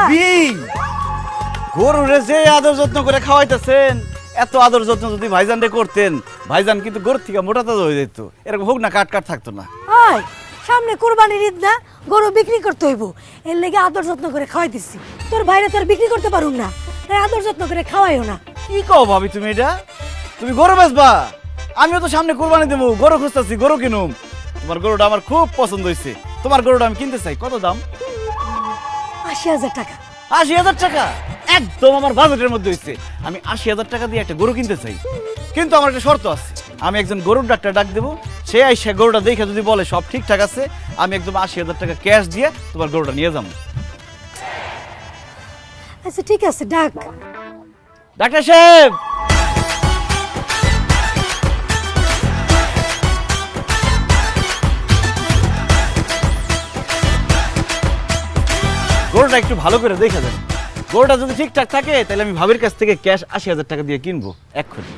ভাবি গরুরে যে আদর যত্ন করে খাওয়াইতেছেন, এত আদর যত্ন যদি ভাইজান রে করতেন, ভাইজান কিন্তু গরুর থেকে মোটা তাজা হয়ে যেত, এরকম হোক না কাট কাট থাকতো না। হাই সামনে কুরবানির ঈদ না, গরু বিক্রি করতে হইব, এর লেগে আদর যত্ন করে খাওয়াই দিছি। তোর বাইরে তোর বিক্রি করতে পারুম না, তাই আদর যত্ন করে খাওয়াইও না। কি কও ভাবি তুমি এটা? তুমি গরু বেচবা? আমিও তো সামনে কুরবানি দেবো, গরু খুঁজতেছি, গরু কিনুম। তোমার গরুটা আমার খুব পছন্দ হয়েছে, তোমার গরুটা আমি কিনতে চাই। কত দাম? ৮০,০০০ টাকা। ৮০,০০০ টাকা? একদম আমার বাজেটের মধ্যে হয়েছে। আমি ৮০,০০০ টাকা দিয়ে একটা গরু কিনতে চাই, কিন্তু আমার একটা শর্ত আছে। আমি একজন গরুর ডাক্তার ডাক দেবো, সে আইসা গরুটা দেখে যদি বলে সব ঠিকঠাক আছে, আমি একদম ৮০,০০০ টাকা ক্যাশ দিয়ে তোমার গরুটা নিয়ে যাবো। আচ্ছা ঠিক আছে, ডাক। ডাক্তার সাহেব, গরুটা একটু ভালো করে দেখে দেন। গরুটা যদি ঠিকঠাক থাকে তাহলে আমি ভাবির কাছ থেকে ক্যাশ ৮০,০০০ টাকা দিয়ে কিনবো এক্ষুনি।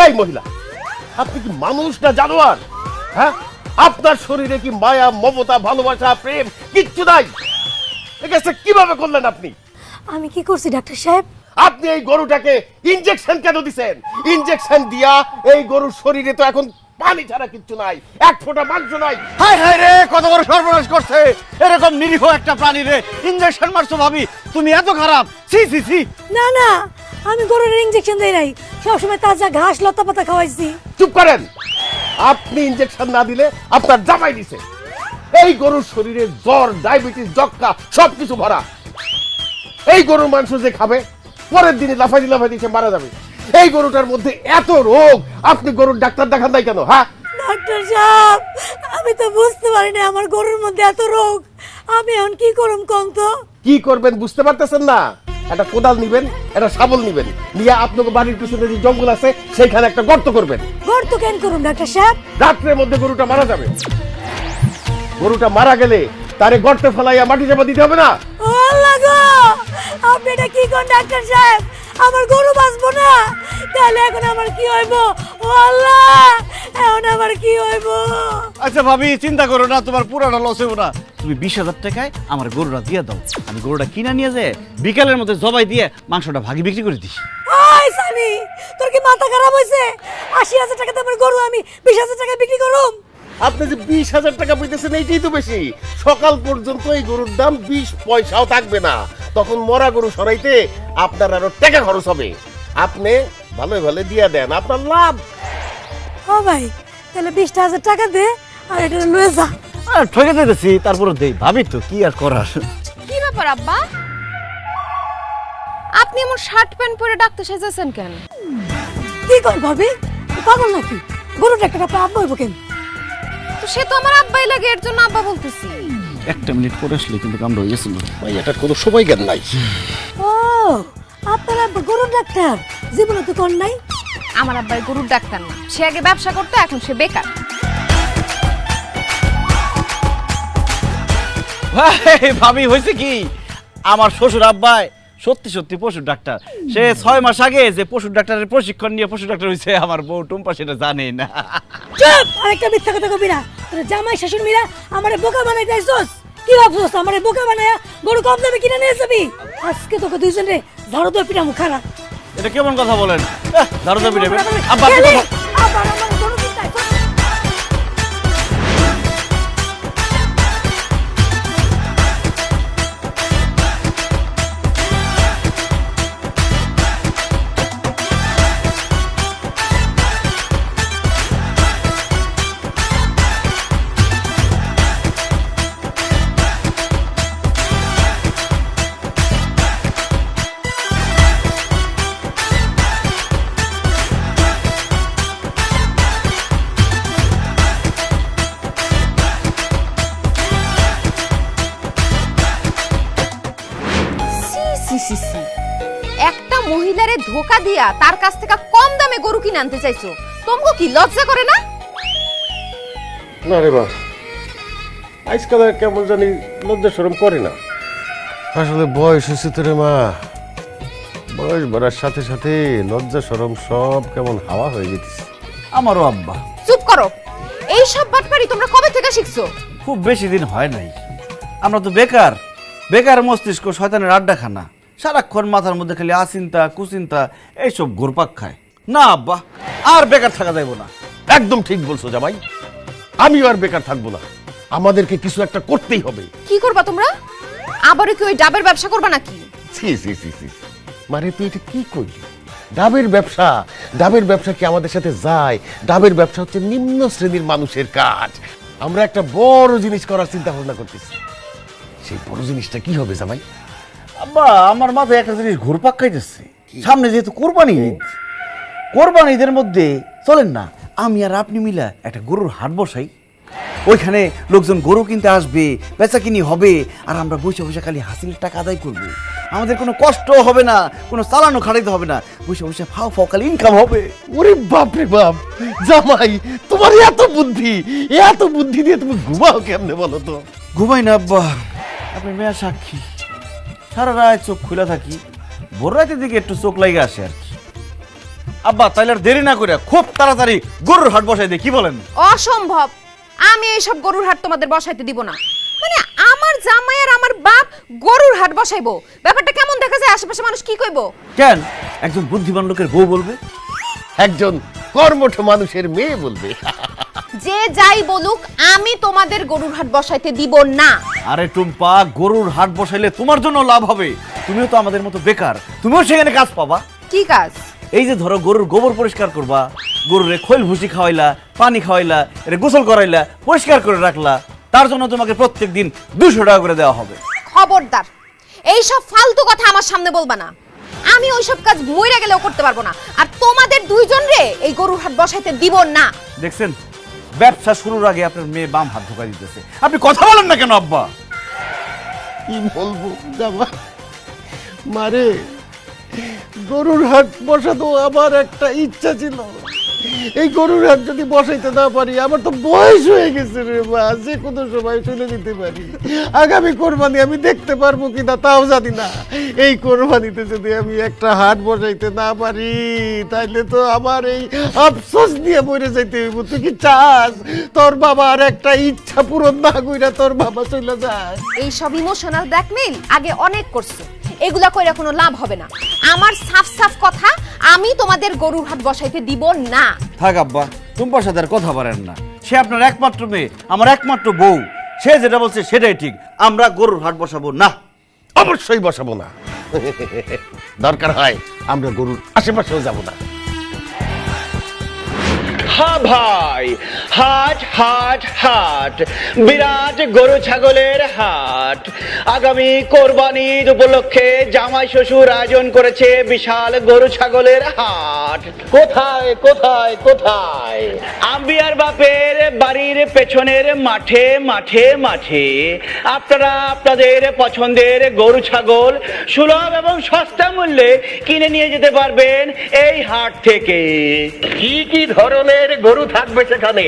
এই মহিলা, আপনি কি মানুষ না জানোয়ার? হ্যাঁ, আপনার শরীরে কি মায়া, মমতা, ভালোবাসা, প্রেম কিচ্ছু নাই? এই কাজটা কিভাবে করলেন আপনি? আমি কি করছি ডাক্তার সাহেব? আপনি এই গরুটাকে ইনজেকশন কেন দিছেন? ইনজেকশন দিয়া এই গরুর শরীরে তো এখন পানি ছাড়া কিচ্ছু নাই, এক ফোঁটা মাংস নাই। হায় হায় রে, কত বড় সর্বনাশ করছে! এরকম নিরীহ একটা প্রাণীরে ইনজেকশন মারছো ভাবি, তুমি এত খারাপ! সি সি সি! না না, আমি গরুর ইনজেকশন দেই নাই, সবসময় তাজা ঘাস লতা পাতা খাওয়াইছি। চুপ করেন! আপনি ইনজেকশন না দিলে আপনার জামাই দিছে। এই গরুর শরীরে জ্বর, ডায়াবেটিস, যক্কা সবকিছু ভরা। এই গরুর মাংস যে খাবে পরের দিনে লাফাইতে লাফাইতে সে মারা যাবে। এই গরুটার মধ্যে এত রোগ, আপনি গরুর ডাক্তার দেখান নাই কেন? হ্যাঁ ডাক্তার সাহেব, আমি তো বুঝতে পারিনি আমার গরুর মধ্যে এত রোগ। আমি এখন কি করুম কোন তো? কি করবেন বুঝতে পারতেছেন না? একটা কোদাল নিবেন, একটা শাবল নিবেন, নিয়ে আপনাকে বাড়ির পিছনে যে জঙ্গল আছে সেখানে একটা গর্ত করবেন। গর্ত কেন করুম ডাক্তার সাহেব? রাত্রের মধ্যে গরুটা মারা যাবে। গরুটা মারা গেলে তারে গর্তে ফেলাইয়া মাটি চাপা দিতে হবে না? ও আল্লাহ গো, আপনি এটা কি কোন ডাক্তার সাহেব? আমার গরু বাঁচবো না, তাহলে এখন আমার কি হইব? ও আল্লাহ, এখন আমার কি হইব? আচ্ছা ভাবি, চিন্তা করো না, তোমার পুরাটা লস হইব না। তুমি ২০,০০০ টাকায় আমার গরুটা দিয়ে দাও, আমি গরুটা কিনা নিয়ে যায় বিকালের মধ্যে জবাই দিয়ে মাংসটা ভাগে বিক্রি করে দিস। ওই সানি, তোর কি মাথা খারাপ হইছে? ৮০,০০০ টাকাতে আমার গরু আমি ২০,০০০ টাকায় বিক্রি করুম? আপনি যে ২০,০০০ টাকা পেতেছেন এইটাই তো বেশি। সকাল পর্যন্ত এই গরুর দাম ২০ পয়সাও থাকবে না, তখন মরা গরু সরাইতে আপনার আরো টাকা খরচ হবে। আপনি ভালো ভালো দিয়া দেন, আপনার লাভ। ও ভাই, তাহলে ২০,০০০ টাকা দে আর এটা লয়ে যা। ঠকে দিতেছি, তারপরে দেই। ভাবি তো কি আর করার। কি ব্যাপার আব্বা, আপনি এমন শার্ট প্যান্ট পরে ডাক্তার সেজেছেন কেন? কি কর ভাবি, পাগল নাকি? গরু ডাক্তার আপনার আব্বা হইব কেন? তো সে তো আমার আব্বাই লাগে, এর জন্য আব্বা বলতেছি। একটা মিনিট পরে আসলে কিন্তু কামড় হয়ে গেছিল। ভাই এটার কোনো সময় জ্ঞান নাই। ও, আপনার আব্বা গরু ডাক্তার? জীবনে তো কোন নাই। আমার আব্বাই গরুর ডাক্তার না, সে আগে ব্যবসা করতো, এখন সে বেকার। ভাবি হয়েছে কি, আমার শ্বশুর আব্বাই সত্যি সত্যি পশুর ডাক্তার। সে ৬ মাস আগে যে পশুর ডাক্তারের প্রশিক্ষণ নিয়ে পশু ডাক্তার হয়েছে, আমার বউ টুম্পা সেটা জানে না। চুপ! আরেকটা মিথ্যা কথা কবি না। তোর জামাই শাশুড়ি মিরা আমারে বোকা বানাই যাইছস। কি ভাবছস আমারে বোকা বানায়া গরু কম দামে কিনে নিয়ে যাবি? আজকে তোকে দুইজনে ঝাড়ু দিয়ে পিটা মুখারা। এটা কেমন কথা বলেন? ধরো তো পিটাবে আব্বা। খেলে, আবার আমার গরু কিনতে আইছস। সি সি সি, একটা মহিলারে ধোকা দিয়া তার কাছ থেকে কম দামে গরু কিনে আনতে চাইছো, তোমাকে কি লজ্জা করে না? না রে বা, আজকাল আর কেমন জানি লজ্জা শরম করে না। আসলে বয়স হয়েছে তো রে মা, বয়স বাড়ার সাথে সাথে লজ্জা শরম সব কেমন হাওয়া হয়ে যেতেছে। আমারও আব্বা। চুপ করো, এই সব বাটপারি তোমরা কবে থেকে শিখছো? খুব বেশি দিন হয় নাই। আমরা তো বেকার বেকার মস্তিষ্ক, শয়তানের আড্ডাখানা। সারাক্ষণ মাথার মধ্যে খালি আচিন্তা কুচিন্তা এইসব ঘুরপাক খায়। না আব্বা, আর বেকার থাকা যাইব না। একদম ঠিক বলছো জামাই, আমিও আর বেকার থাকবো না, আমাদেরকে কিছু একটা করতেই হবে। কি করবা তোমরা? আবারও কি ওই ডাবের ব্যবসা করবা নাকি? ছি ছি ছি ছি, মানে তুই এটা কি করলি? ডাবের ব্যবসা? ডাবের ব্যবসা কি আমাদের সাথে যায়? ডাবের ব্যবসা হচ্ছে নিম্ন শ্রেণীর মানুষের কাজ। আমরা একটা বড় জিনিস করার চিন্তা ভাবনা করতেছি। সেই বড় জিনিসটা কি হবে জামাই? আব্বা, আমার মাথায় একটা জিনিস ঘুরপাক খাইতেছে। সামনে যেহেতু কোরবানি ঈদ, কোরবানি ঈদের মধ্যে চলেন না আমি আর আপনি মিলা একটা গরুর হাট বসাই। ওইখানে লোকজন গরু কিনতে আসবে, বেচা কিনি হবে, আর আমরা বসে বসে খালি হাসিলের টাকা আদায় করবো। আমাদের কোনো কষ্ট হবে না, কোনো চালানো খাটাইতে হবে না, বসে বসে ফাও ফাও খালি ইনকাম হবে। ওরে বাপ রে বাপ, জামাই তোমার এত বুদ্ধি, এত বুদ্ধি দিয়ে তুমি ঘুমাও কেমনে বলো তো? ঘুমাই না আব্বা, আপনি মেয়া সাক্ষী। সারা রাত চোখ খুলে থাকি, ভোর রাতের দিকে একটু চোখ লাগে আসে আর কি। আব্বা, তাইলে আর দেরি না করে খুব তাড়াতাড়ি গরুর হাট বসাই দিই, কি বলেন? অসম্ভব, আমি এইসব গরুর হাট তোমাদের বসাইতে দিব না। মানে আমার জামাই আর আমার বাপ গরুর হাট বসাইবো, ব্যাপারটা কেমন দেখা যায়? আশেপাশে মানুষ কি কইবো? কেন একজন বুদ্ধিমান লোকের বউ বলবে? একজন কর্মঠ মানুষের মেয়ে বলবে। যে যাই বলুক, আমি তোমাদের গরুর হাট বসাইতে দিব না। আরে টুম্পা, গরুর হাট বসাইলে তোমার জন্য লাভ হবে। তুমিও তো আমাদের মতো বেকার, তুমিও সেখানে কাজ পাবা। কি কাজ? এই যে ধরো গরুর গোবর পরিষ্কার করবা, গরুরে খৈল ভুসি খাওয়াইলা, পানি খাওয়াইলা, এটা গোসল করাইলা, পরিষ্কার করে রাখলা, তার জন্য তোমাকে প্রত্যেক দিন 200 টাকা করে দেওয়া হবে। খবরদার, এইসব ফালতু কথা আমার সামনে বলবা না। আমি ওইসব কাজ মইরা গেলেও করতে পারবো না, আর তোমাদের দুইজন রে এই গরুর হাট বসাইতে দিব না। দেখছেন, ব্যবসা শুরুর আগে আপনার মেয়ে বাম হাত ঢোকা দিতেছে। আপনি কথা বলেন না কেন আব্বা? কি বলবো জামাই, মারে গরুর হাট বসাতো আমার একটা ইচ্ছা ছিল। এই গরুর হাট যদি বসাইতে না পারি, আমার তো বয়স হয়ে গেছে রে মা, যে কোনো সময় চলে যেতে পারি। আগামী কোরবানি আমি দেখতে পারবো কিনা তাও জানি না। এই কোরবানিতে যদি আমি একটা হাট বসাইতে না পারি, তাইলে তো আমার এই আফসোস নিয়ে মরে যাইতে হইব। তুই কি চাস তোর বাবা আর একটা ইচ্ছা পূরণ না কইরা তোর বাবা চলে যায়? এইসব ইমোশনাল ব্ল্যাকমেইল আগে অনেক করছো, এগুলা কইরা কোনো লাভ হবে না। আমার সাফ সাফ কথা, আমি তোমাদের গরুর হাট বসাইতে দিব না। থাক আব্বা, টুম্পার সাথে আর কথা বলেন না। সে আপনার একমাত্র মেয়ে, আমার একমাত্র বউ। সে যেটা বলছে সেটাই ঠিক। আমরা গরুর হাট বসাবো না। অবশ্যই বসাবো না। দরকার হয় আমরা গরুর আশেপাশেও যাব না। হ্যাঁ ভাই, হাট হাট হাট, বিরাট গরু ছাগলের হাট। আগামী কোরবানির উপলক্ষে জামাই শ্বশুর আয়োজন করেছে বিশাল গরু ছাগলের হাট। কোথায় কোথায় কোথায়? আম্বিয়ার বাপের বাড়ির পেছনের মাঠে মাঠে মাঠে। আপনারা আপনাদের পছন্দের গরু ছাগল সুলভ এবং সস্তা মূল্যে কিনে নিয়ে যেতে পারবেন এই হাট থেকে। কি কি ধরনের গরু থাকবে সেখানে?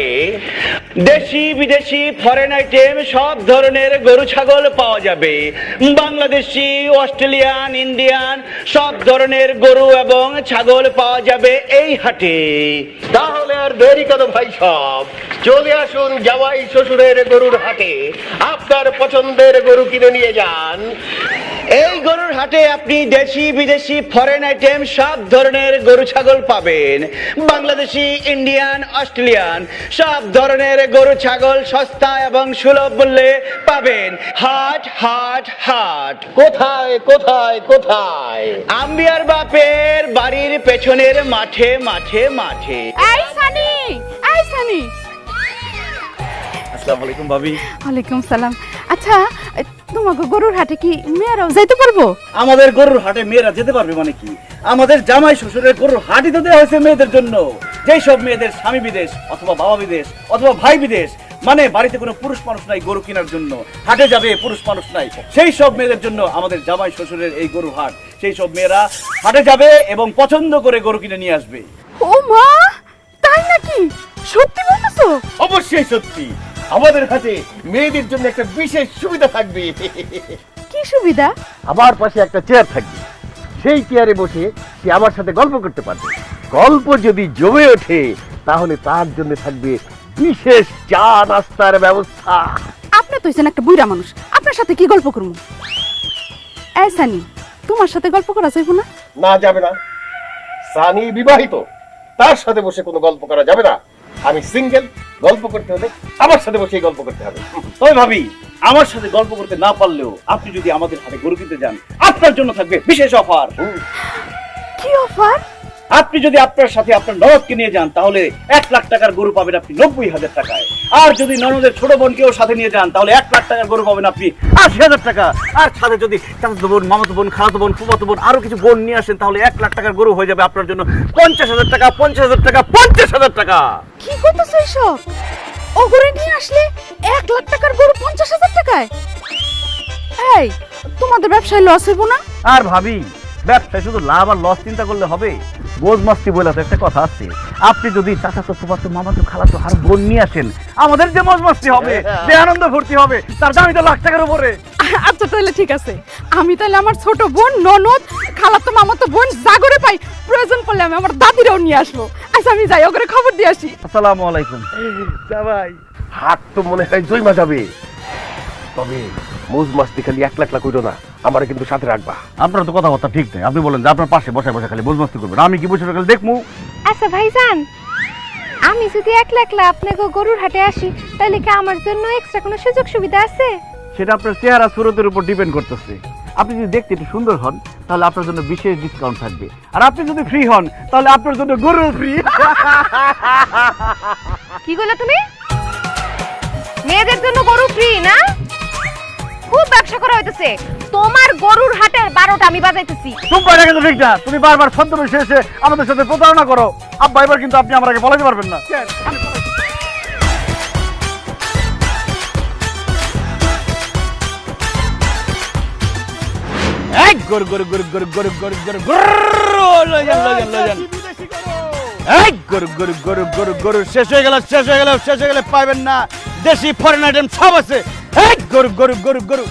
দেশি বিদেশি ফরেন আইটেম সব ধরনের গরু ছাগল পাওয়া যাবে। বাংলাদেশি, অস্ট্রেলিয়ান, ইন্ডিয়ান সব ধরনের গরু এবং ছাগল পাওয়া যাবে এই হাটে। তাহলে আর দেরি কেন ভাই, সব চলে আসুন জামাই শ্বশুরের গরুর হাটে। আপনার পছন্দের গরু কিনে নিয়ে যান। এই গরুর হাটে আপনি দেশি বিদেশি ফরেন আইটেম সব ধরনের গরু ছাগল পাবেন। বাংলাদেশি, ইন্ডিয়ান, অস্ট্রেলিয়ান সব ধরনের গরু ছাগল সস্তা এবং সুলভ মূল্যে পাবেন। হাট হাট হাট। কোথায় কোথায় কোথায়? আম্বিয়ার বাপের বাড়ির পেছনের মাঠে মাঠে মাঠে। এই সানি, এই সানি। আসসালামু আলাইকুম ভাবি। ওয়ালাইকুম সালাম। আচ্ছা, তোমাকে গরুর হাটে কি মেয়েরাও যাইতে পারবো? আমাদের গরুর হাটে মেয়েরা যেতে পারবে মানে কি? আমাদের জামাই শ্বশুরের গরুর হাটই তো দেওয়া হয়েছে মেয়েদের জন্য। যেই সব মেয়েদের স্বামী বিদেশ অথবা বাবা বিদেশ অথবা ভাই বিদেশ, মানে বাড়িতে কোনো পুরুষ মানুষ নাই গরু কেনার জন্য, হাটে যাবে পুরুষ মানুষ নাই, সেই সব মেয়েদের জন্য আমাদের জামাই শ্বশুরের এই গরু হাট। সেই সব মেয়েরা হাটে যাবে এবং পছন্দ করে গরু কিনে নিয়ে আসবে। ও মা, তাই নাকি? সত্যি বলতেছো? অবশ্যই সত্যি। আমাদের হাতে মেয়েদের জন্য একটা বিশেষ সুবিধা থাকবে। কি সুবিধা? আমার পাশে একটা চেয়ার থাকবে, সেই চেয়ারে বসে সে আমার সাথে গল্প করতে পারবে। গল্প যদি জমে ওঠে তাহলে তার জন্য থাকবে বিশেষ চা নাস্তার ব্যবস্থা। আপনি তো হইছেন একটা বুইড়া মানুষ, আপনার সাথে কি গল্প করবো? এই সানি, তোমার সাথে গল্প করা যাইব না? না, যাবে না। সানি বিবাহিত, তার সাথে বসে কোনো গল্প করা যাবে না। আমি সিঙ্গেল, গল্প করতে হলে আমার সাথে বসে গল্প করতে হবে। তবে ভাবি, আমার সাথে গল্প করতে না পারলেও আপনি যদি আমাদের হাতে গরু কিনতে যান, আপনার জন্য থাকবে বিশেষ অফার। কি অফার? আপনি যদি আপনার সাথে আপনার ননদকে নিয়ে যান, তাহলে 1 লাখ টাকার গরু পাবেন আপনি 90,000 টাকায়। আর যদি ননদের ছোট বোনকেও সাথে নিয়ে যান, তাহলে 1 লাখ টাকার গরু পাবেন আপনি 80,000 টাকা। আর সাথে যদি চাচাতো বোন, মামাতো বোন, খালাতো বোন, ফুফাতো বোন আরো কিছু বোন নিয়ে আসেন, তাহলে 1 লাখ টাকার গরু হয়ে যাবে আপনার জন্য 50,000 টাকা, 50,000 টাকা, 50,000 টাকা। কি করতেছো এইসব? ও গরু নিয়ে আসলে 1 লাখ টাকার গরু 50,000 টাকায়? এই, তোমাদের ব্যবসায় লস হইব না? আর ভাবি, ব্যবসায় শুধু লাভ আর লস চিন্তা করলে হবে? বোঝ মাস্তি বলে তো একটা কথা আছে। আপনি যদি চাচাতো, ফুফাতো, মামাতো, খালাতো আর বোন নিয়ে আসেন, আমাদের যে মজ মাস্তি হবে, যে আনন্দ ফুর্তি হবে, তার দামই তো লাখ টাকার উপরে। আচ্ছা তাহলে ঠিক আছে, আমি তাহলে আমার ছোট বোন, ননদ, খালাতো, মামাতো বোন জাগরে পাই, প্রয়োজন পড়লে আমি আমার দাদিরাও নিয়ে আসবো। আচ্ছা আমি যাই, ওকে খবর দিয়ে আসি। আসসালামু আলাইকুম। ভাই, হাট তো মনে হয় জয়মা যাবে। তবে মোজ মাস্তি খালি 1 লাখ কইরো না, আমার কিন্তু সাথে রাখবা। আপনার তো কথাবার্তা ঠিক নেই। আপনি বলেন যে আপনার পাশে বসে বসে খালি বোঝ মাস্তি করবেন, আমি কি বসে খালি দেখবো? আচ্ছা ভাইজান, আমি যদি একলা একলা আপনাকে গরুর হাটে আসি, তাহলে কি আমার জন্য এক্সট্রা কোনো সুযোগ সুবিধা আছে? সেটা আপনার চেহারা সুরতের উপর ডিপেন্ড করতেছে। আপনি যদি দেখতে একটু সুন্দর হন, তাহলে আপনার জন্য বিশেষ ডিসকাউন্ট থাকবে। আর আপনি যদি ফ্রি হন, তাহলে আপনার জন্য গরু ফ্রি। কি বলে তুমি? মেয়েদের জন্য গরু ফ্রি না? খুব ব্যবসা করা হইতেছে। তোমার গরুর হাটের 12টা আমি বাজাইতেছি। তুমি এটা কিন্তু ঠিক না। তুমি বারবার ছদ্মবেশে এসে আমাদের সাথে প্রতারণা করো। আব্বা, এবার কিন্তু আপনি আমার আগে বলাতে পারবেন না। এক গরু গরু গরু গরু গরু গরু গরু গরু লই যান লই যান লই যান। এক গরু গরু গরু গরু গরু শেষ হয়ে গেল, শেষ হয়ে গেল, শেষ হয়ে গেলে পাইবেন না। দেশি ফরেন আইটেম সব আছে। এক গরু গরু গরু গরু।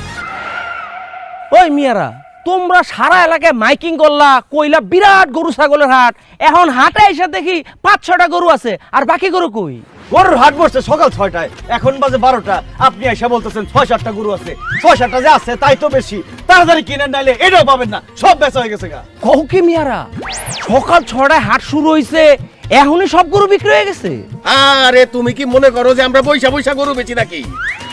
ওই মিয়ারা, তোমরা সারা এলাকায় মাইকিং করলা, কইলা বিরাট গরু ছাগলের হাট। এখন হাটে এসে দেখি 5-6টা গরু আছে, আর বাকি গরু কই? গরুর হাট বসছে সকাল 6টায়, এখন বাজে 12টা। আপনি এসে বলতেছেন 6-7টা গরু আছে। 6-7টা যে আছে তাই তো বেশি। তাড়াতাড়ি কিনেন, নাইলে এটাও পাবেন না, সব বেচা হয়ে গেছে গা। কও কি মিয়ারা, সকাল 6টায় হাট শুরু হইছে, এখনই সব গরু বিক্রি হয়ে গেছে? আরে তুমি কি মনে করো যে আমরা বৈশা বৈশা গরু বেচি নাকি?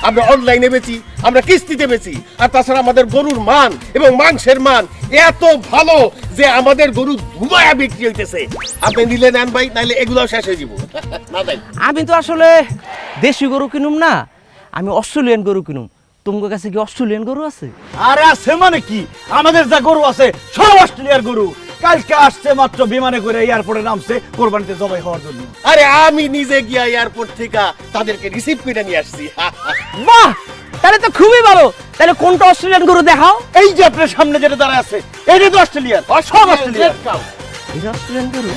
আমরা অনলাইনে বেচি, আমরা কিস্তিতে বেচি। আর তাছাড়া আমাদের গরুর মান এবং মাংসের মান এত ভালো যে আমাদের গরু ধুমায়া বিক্রি হইতেছে। আপনি নিলে নেন ভাই, নাইলে এগুলোও শেষ হয়ে যাব। না ভাই, আমি তো আসলে দেশি গরু কিনুম না, আমি অস্ট্রেলিয়ান গরু কিনুম। তোমার কাছে কি অস্ট্রেলিয়ান গরু আছে? আরে আছে মানে কি, আমাদের যা গরু আছে সব অস্ট্রেলিয়ার গরু। কালকে আসছে মাত্র বিমানে করে এয়ারপোর্টে নামছে কোরবানিতে জবাই হওয়ার জন্য। আরে আমি নিজে গিয়া এয়ারপোর্ট থেকে তাদেরকে রিসিভ করে নিয়ে আসছি। বাহ, তাহলে তো খুবই ভালো। তাহলে কোনটা অস্ট্রেলিয়ান গরু দেখাও। এই যে আপনার সামনে যেটা দাঁড়ায় আছে, এটাই তো অস্ট্রেলিয়ার, সব অস্ট্রেলিয়ার। এটা অস্ট্রেলিয়ান গরু?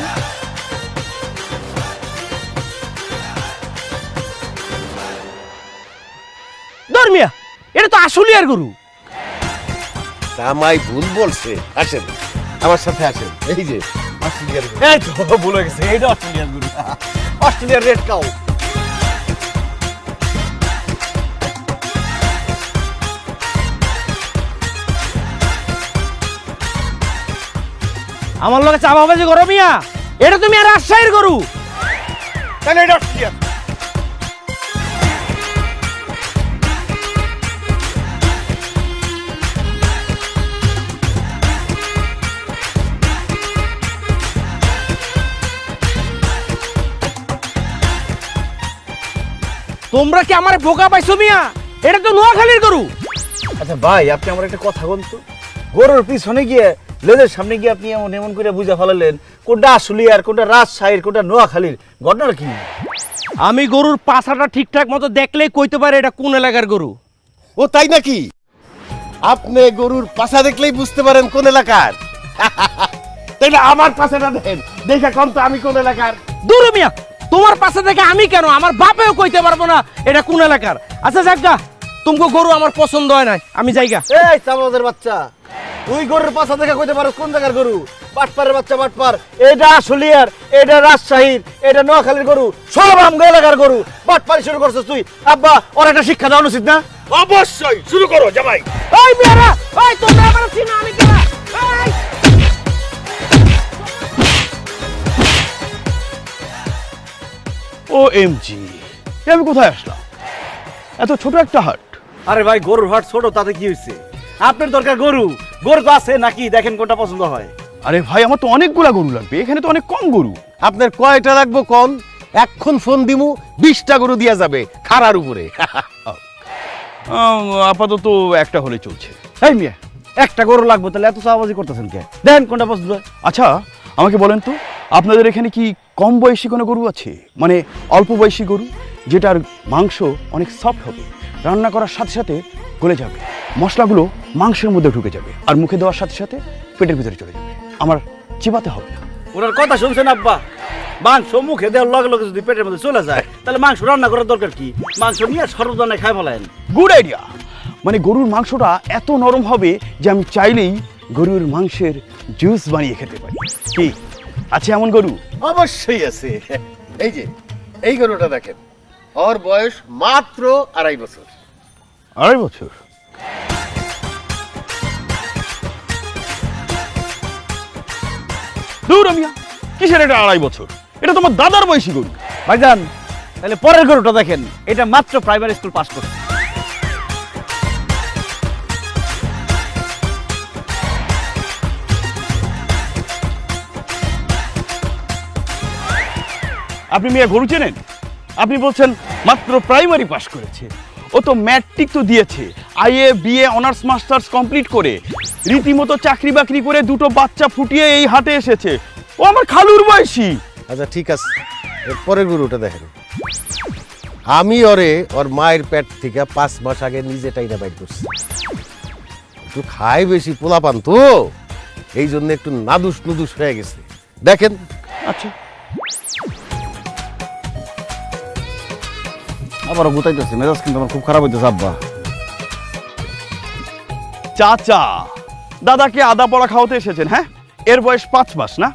ধর্মিয়া, এটা তো আসলিয়ার গরু। জামাই ভুল বলছে। আসেন আমার সাথে, আসেন। এই যে অস্ট্রেলিয়ার গরু। এই তো ভুলে গেছে, এইটা অস্ট্রেলিয়ার গরু, অস্ট্রেলিয়ার রেড কাউ। আমার লগে চাপাবাজি করো মিয়া, এটা তুমি আর রাজশাহীর গরু। তাহলে এটা অস্ট্রেলিয়ার। তোমরা কি আমার বোকা পাইছো মিয়া? এটা তো নোয়াখালীর গরু। আচ্ছা ভাই, আপনি আমার একটা কথা বলতো, গরুর পিছনে গিয়ে লেজের সামনে গিয়ে আপনি এমন এমন করে বুঝা ফেলালেন কোনটা আসলিয়ার, কোনটা রাজশাহীর, কোনটা নোয়াখালীর। ঘটনাটা কি? আমি গরুর পাছাটা ঠিকঠাক মতো দেখলেই কইতে পারে এটা কোন এলাকার গরু। ও তাই নাকি? আপনি গরুর পাছা দেখলেই বুঝতে পারেন কোন এলাকার? তাইলে আমার পাছাটা দেখেন, দেখে কোন তো আমি কোন এলাকার। দূর মিয়া, তোমার পাশে থেকে আমি কেন, আমার বাপেও কইতে পারবো না এটা কোন এলাকার। আচ্ছা যাক গা, তোমাকে গরু আমার পছন্দ হয় নাই, আমি যাইগা। এই চাবাদের বাচ্চা, তুই গরুর পাছা দেখে কইতে পারো কোন জায়গার গরু? বাটপারের বাচ্চা বাটপার। এটা আশুলিয়ার, এটা রাজশাহীর, এটা নোয়াখালীর গরু, সব আমগো এলাকার গরু। বাটপারি শুরু করছিস তুই। আব্বা ওর একটা শিক্ষা দেওয়া উচিত না? অবশ্যই শুরু করো জামাই। ওই মেয়েরা, ওই তোমরা আমার চিনো আমি কেনা। এই OMG, আমি কোথায় আসলাম? এত ছোট একটা হাট। আরে ভাই গরুর হাট ছোট, তাতে কি হয়েছে? আপনার দরকার গরু, গরু তো আছে নাকি? দেখেন কোনটা পছন্দ হয়। আরে ভাই, আমার তো অনেকগুলা গরু লাগবে, এখানে তো অনেক কম গরু। আপনার কয়টা লাগবে কোন? এখন ফোন দিমু 20টা গরু দিয়া যাবে খাড়ার উপরে। আপাতত একটা হলে চলছে। এই মিয়া, একটা গরু লাগবে, তাহলে এত চাওয়াবাজি করতেছেন কে? দেন কোনটা পছন্দ হয়। আচ্ছা আমাকে বলেন তো, আপনাদের এখানে কি কম বয়সী কোনো গরু আছে? মানে অল্প বয়সী গরু, যেটার মাংস অনেক সফট হবে, রান্না করার সাথে সাথে গলে যাবে, মশলাগুলো মাংসের মধ্যে ঢুকে যাবে, আর মুখে দেওয়ার সাথে সাথে পেটের ভিতরে চলে যাবে, আমার চিবাতে হবে না। ওনার কথা শুনছেন আব্বা? মাংস মুখে দেওয়ার লগে লগে যদি পেটের মধ্যে চলে যায়, তাহলে মাংস রান্না করার দরকার কি? মাংস নিয়ে সর্বদানে খাই ফেলেন। Good idea. মানে গরুর মাংসটা এত নরম হবে যে আমি চাইলেই গরুর মাংসের জুস বানিয়ে খেতে পারি। কি আছে এমন গরু? অবশ্যই আছে। এই যে এই গরুটা দেখেন, ওর বয়স মাত্র 2.5 বছর। 2.5 বছর? দূর মিয়া, কিসের এটা 2.5 বছর? এটা তোমার দাদার বয়সী গরু। ভাইজান তাহলে পরের গরুটা দেখেন, এটা মাত্র প্রাইমারি স্কুল পাস করছে। আপনি মিয়া গরু চেনেন? আপনি বলছেন মাত্র প্রাইমারি পাস করেছে। ও তো ম্যাট্রিক তো দিয়েছে, IA BA honours masters complete করে রীতিমতো চাকরি বাকরি করে 2টো বাচ্চা ফুটিয়ে এই হাটে এসেছে। ও আমার খালুর বয়সী। আচ্ছা ঠিক আছে, এরপরের গরুটা দেখেন। আমি ওর মায়ের পেট থেকে 5 মাস আগে নিজে টাইনা বাইর করছি। একটু খাই বেশি পোলাপান তো, এই জন্য একটু নাদুস নুদুস হয়ে গেছে। দেখেন। আচ্ছা আবারও গুতাইতেছে, মেজাজ কিন্তু আমার খুব খারাপ হইতেছে আব্বা। চাচা দাদাকে আদা পড়া খাওয়াতে এসেছেন? হ্যাঁ, এর বয়স 5 মাস না?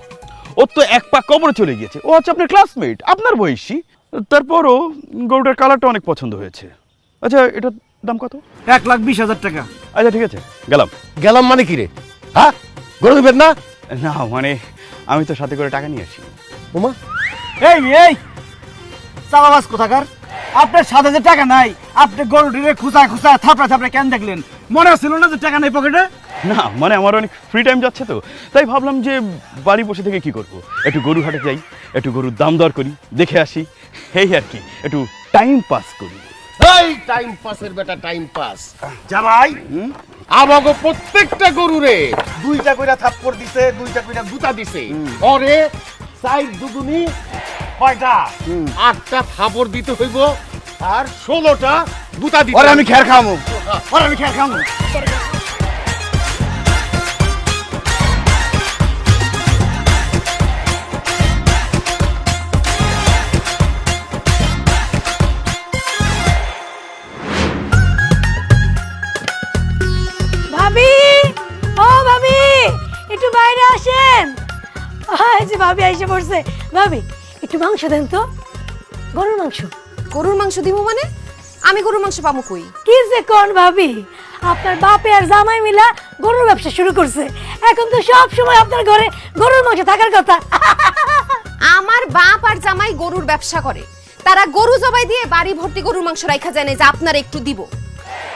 ওর তো এক পা কবরে চলে গিয়েছে। ও হচ্ছে আপনার ক্লাসমেট, আপনার বয়সী। তারপরও গরুটার কালারটা অনেক পছন্দ হয়েছে। আচ্ছা এটার দাম কত? 1,20,000 টাকা। আচ্ছা ঠিক আছে, গেলাম। গেলাম মানে কি রে? হ্যাঁ, গরু দিবেন না? না মানে আমি তো সাথে করে টাকা নিয়ে আসি। ওমা, এই চালাবাজ কোথাকার! আপনার সাথে যে টাকা নাই, আপনি গরুটিরে খুঁচায় খুঁচায় থাপড়া থাপড়া কেন দেখলেন? মনে ছিল না যে টাকা নেই পকেটে? না মানে আমার অনেক ফ্রি টাইম যাচ্ছে তো, তাই ভাবলাম যে বাড়ি বসে থেকে কি করব, একটু গরু হাটে যাই, একটু গরুর দাম দর করি, দেখে আসি, এই আর কি, একটু টাইম পাস করি। এই টাইম পাসের বেটা টাইম পাস। জামাই আমাগো প্রত্যেকটা গরুরে 2টা কইরা থাপ্পড় দিছে, 2টা কইরা গুতা দিছে। ওরে 4 দুগুনি কয়টা? 8টা থাপ্পড় দিতে হইব, আর 16টা গুতা দিতে। ওরে আমি খের খামু, ওরে আমি খের খামু। ভাবি, ও ভাবি, একটু বাইরে আসেন। এই যে ভাবি এসে পড়ছে। ভাবি একটু মাংস দেন তো, গরুর মাংস। গরুর মাংস দিব মানে? আমি গরুর মাংস পাবো কই? কি যে কোন ভাবি, আপনার বাপে আর জামাই মিলা গরুর ব্যবসা শুরু করছে। এখন তো সব সময় আপনার ঘরে গরুর মাংস থাকার কথা। আমার বাপ আর জামাই গরুর ব্যবসা করে, তারা গরু জবাই দিয়ে বাড়ি ভর্তি গরুর মাংস রাখা যায় না যে আপনার একটু দিব।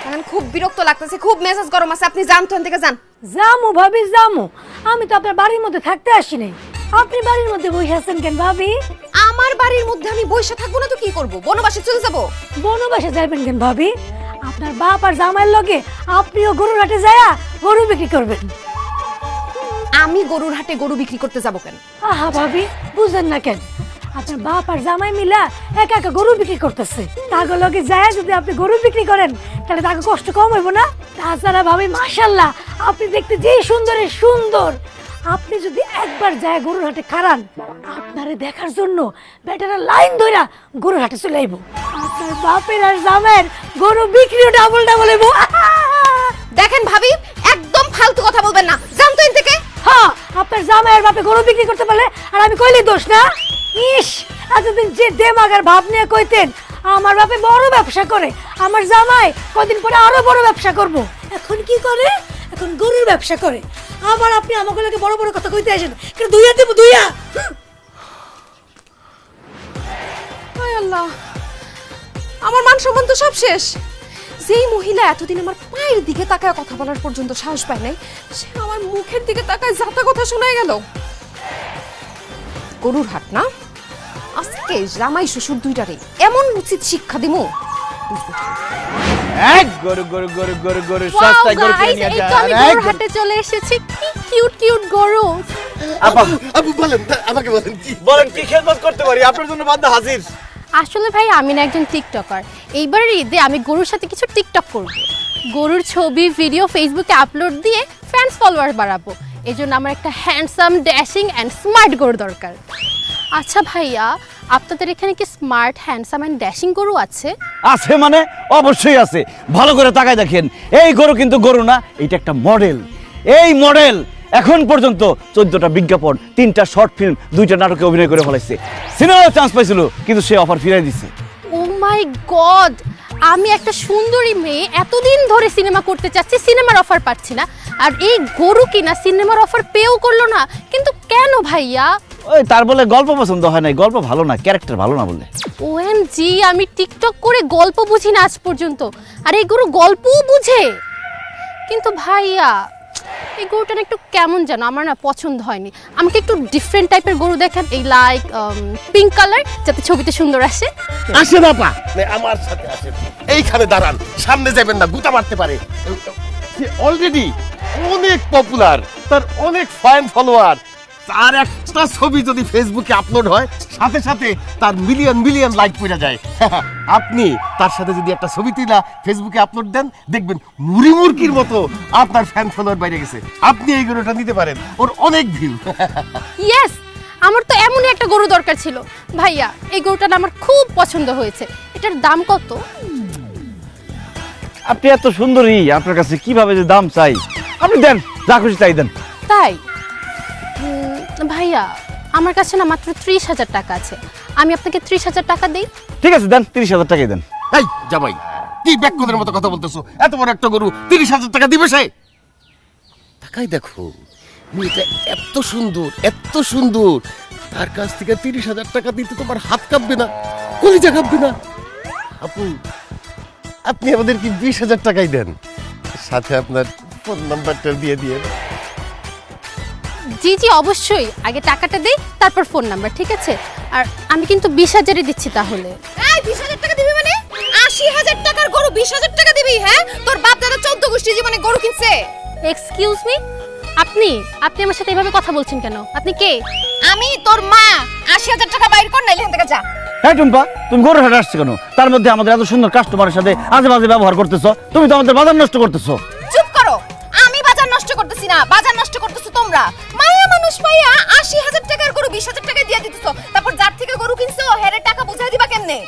এখন খুব বিরক্ত লাগতেছে, খুব মেজাজ গরম আছে। আপনি যান তো, এখান থেকে যান। জামু ভাবি জামু, আমি তো আপনার বাড়ির মধ্যে থাকতে আসি নাই। আপনি বাড়ির মধ্যে বসে আছেন কেন ভাবি? আমার বাড়ির মধ্যে আমি বসে থাকবো না তো কি করব? বনবাসে চলে যাব। বনবাসে যাবেন কেন ভাবি? আপনার বাপ আর জামাইয়ের লগে আপনিও গরুর হাটে যায়া গরু বিক্রি করবেন। আমি গরুর হাটে গরু বিক্রি করতে যাব কেন? আহা ভাবি, বুঝেন না কেন? আপনার বাপ আর জামাই মিলা একা একা গরু বিক্রি করতেছে। তাগো লগে যায় যদি আপনি গরু বিক্রি করেন, তাহলে তাকে কষ্ট কম হইব না? তাছাড়া ভাবি মাশাআল্লাহ, আপনি দেখতে যেই সুন্দরের সুন্দর। আপনি যদি একবার যায় গরুর হাটে খারান, আপনারে দেখার জন্য বেটারা লাইন ধইরা গরুর হাটে চলে আইব। আপনার বাপের আর জামাইয়ের গরু বিক্রিও ডাবল ডাবল হইব। দেখেন ভাবি, একদম ফালতু কথা বলবেন না, জান তো এন থেকে। হ্যাঁ, আপনার জামাইয়ের বাপে গরু বিক্রি করতে পারলে আর আমি কইলি দোষ না? ইস, এতদিন যে দেমাগের ভাব নিয়ে কইতেন আমার বাপে বড় ব্যবসা করে, আমার জামাই কদিন পরে আরো বড় ব্যবসা করব। এখন কি করে? এখন গরুর ব্যবসা করে। আবার আপনি আমাকে লাগে বড় বড় কথা কইতে আসেন, কিন্তু দুইয়া দেব দুইয়া। হায় আল্লাহ, আমার মান সম্মান তো সব শেষ। যেই মহিলা এতদিন আমার পায়ের দিকে তাকায় কথা বলার পর্যন্ত সাহস পায় নাই, সে আমার মুখের দিকে তাকায় যাতা কথা শোনায় গেল। গরুর হাট না, আজকে জামাই শ্বশুর দুইটারে এমন উচিত শিক্ষা দিমু। এক গরু গরু গরু গরু গরু সস্তায় গরু কিনে নিয়ে যা। আমি গরুর হাটে চলে এসেছি, কি কিউট কিউট গরু। আপু বলেন, আমাকে বলেন কি বলেন কি খেদমত করতে পারি? আপনার জন্য বান্দা হাজির। আসলে ভাই আমি না একজন টিকটকার, এইবারের ঈদে আমি গরুর সাথে কিছু টিকটক করব। গরুর ছবি ভিডিও ফেসবুকে আপলোড দিয়ে ফ্যান্স ফলোয়ার বাড়াবো। এই জন্য আমার একটা হ্যান্ডসাম ড্যাশিং অ্যান্ড স্মার্ট গরু দরকার। আচ্ছা ভাইয়া, আপনাদের এখানে কি স্মার্ট হ্যান্ডসাম অ্যান্ড ড্যাশিং গরু আছে? আছে মানে অবশ্যই আছে। ভালো করে তাকায় দেখেন, এই গরু কিন্তু গরু না, এটা একটা মডেল। এই মডেল এখন পর্যন্ত 14টা বিজ্ঞাপন, 3টা শর্ট ফিল্ম, 2টা নাটকে অভিনয় করে ফেলাইছে। সিনেমায় চান্স পাইছিল কিন্তু সে অফার ফিরাই দিছে। ও মাই গড, আমি একটা সুন্দরী মেয়ে এতদিন ধরে সিনেমা করতে চাচ্ছি, সিনেমার অফার পাচ্ছি না, আর এই গরু কিনা সিনেমার অফার পেও করলো না। কিন্তু কেন ভাইয়া? ওই তার বলে গল্প পছন্দ হয় নাই, গল্প ভালো না, ক্যারেক্টার ভালো না বলে। ওএমজি, আমি টিকটক করে গল্প বুঝি না আজ পর্যন্ত, আর এই গরু গল্পও বুঝে। কিন্তু ভাইয়া এই গরুটা না একটু কেমন যেন, আমার না পছন্দ হয়নি। আমাকে একটু ডিফারেন্ট টাইপের গরু দেখান, এই লাইক পিঙ্ক কালার, যাতে ছবিতে সুন্দর আসে। আসে না পা, আমার সাথে আসেন, এইখানে দাঁড়ান, সামনে যাবেন না, গুতা মারতে পারে। অলরেডি অনেক পপুলার, তার অনেক ফ্যান ফলোয়ার। তার একটা ছবি যদি ফেসবুকে আপলোড হয়, সাথে সাথে তার মিলিয়ন মিলিয়ন লাইক পড়ে যায়। আপনি তার সাথে যদি একটা ছবি তুলা ফেসবুকে আপলোড দেন, দেখবেন মুড়ি মুরগির মতো আপনার ফ্যান ফলোয়ার বাইরে গেছে। আপনি এই গরুটা নিতে পারেন, ওর অনেক ভিউ। ইয়েস, আমার তো এমনই একটা গরু দরকার ছিল। ভাইয়া এই গরুটা না আমার খুব পছন্দ হয়েছে, এটার দাম কত? আপনি এত সুন্দরী, আপনার কাছে কিভাবে যে দাম চাই? আপনি দেন, যা খুশি তাই দেন। তাই? ভাইয়া আমার কাছে না মাত্র 30,000 টাকা আছে, আমি আপনাকে 30,000 টাকা দিই। ঠিক আছে দেন, 30,000 টাকাই দেন। এই জামাই, কি ব্যাককদের মতো কথা বলতেছো? এত বড় একটা গরু 30,000 টাকা দিবে সে? টাকাই দেখো, মেয়েটা এত সুন্দর, এত সুন্দর, তার কাছ থেকে 30,000 টাকা দিতে তোমার হাত কাঁপবে না, কলিজা কাঁপবে না? আপু, আপনি আমাদের কি 20,000 টাকাই দেন, সাথে আপনার ফোন নাম্বারটা দিয়ে দিয়ে। জি জি অবশ্যই, আগে টাকাটা দেই তারপর ফোন নাম্বার, ঠিক আছে? আর আমি কিন্তু 20,000-ই দিচ্ছি তাহলে। এই 20,000 টাকা দিবি মানে? 80,000 টাকার গরু 20,000 টাকা দিবি? হ্যাঁ, তোর বাপ দাদা 14 গোষ্ঠী জীবনে গরু কিনছে। এক্সকিউজ মি, আপনি আমার সাথে এভাবে কথা বলছেন কেন? আপনি কে? আমি তোর মা। 80,000 টাকা বাইর কর, নাইলে এখান থেকে যা। হ্যাঁ টুম্পা, তুমি গরুর হাটে আসছো কেন? তার মধ্যে আমাদের এত সুন্দর কাস্টমারের সাথে আজে বাজে ব্যবহার করতেছো। তুমি তো আমাদের বাজার নষ্ট করতেছো। চুপ করো, আমি বাজার নষ্ট করতেছি না, বাজার নষ্ট করতেছো তোমরা। মায়া মানুষ পাইয়া 80,000 টাকার গরু 20,000 টাকা দিয়ে দিতেছো, তারপর যার থেকে গরু কিনছো হেরে টাকা বুঝাই দিবা কেমনে?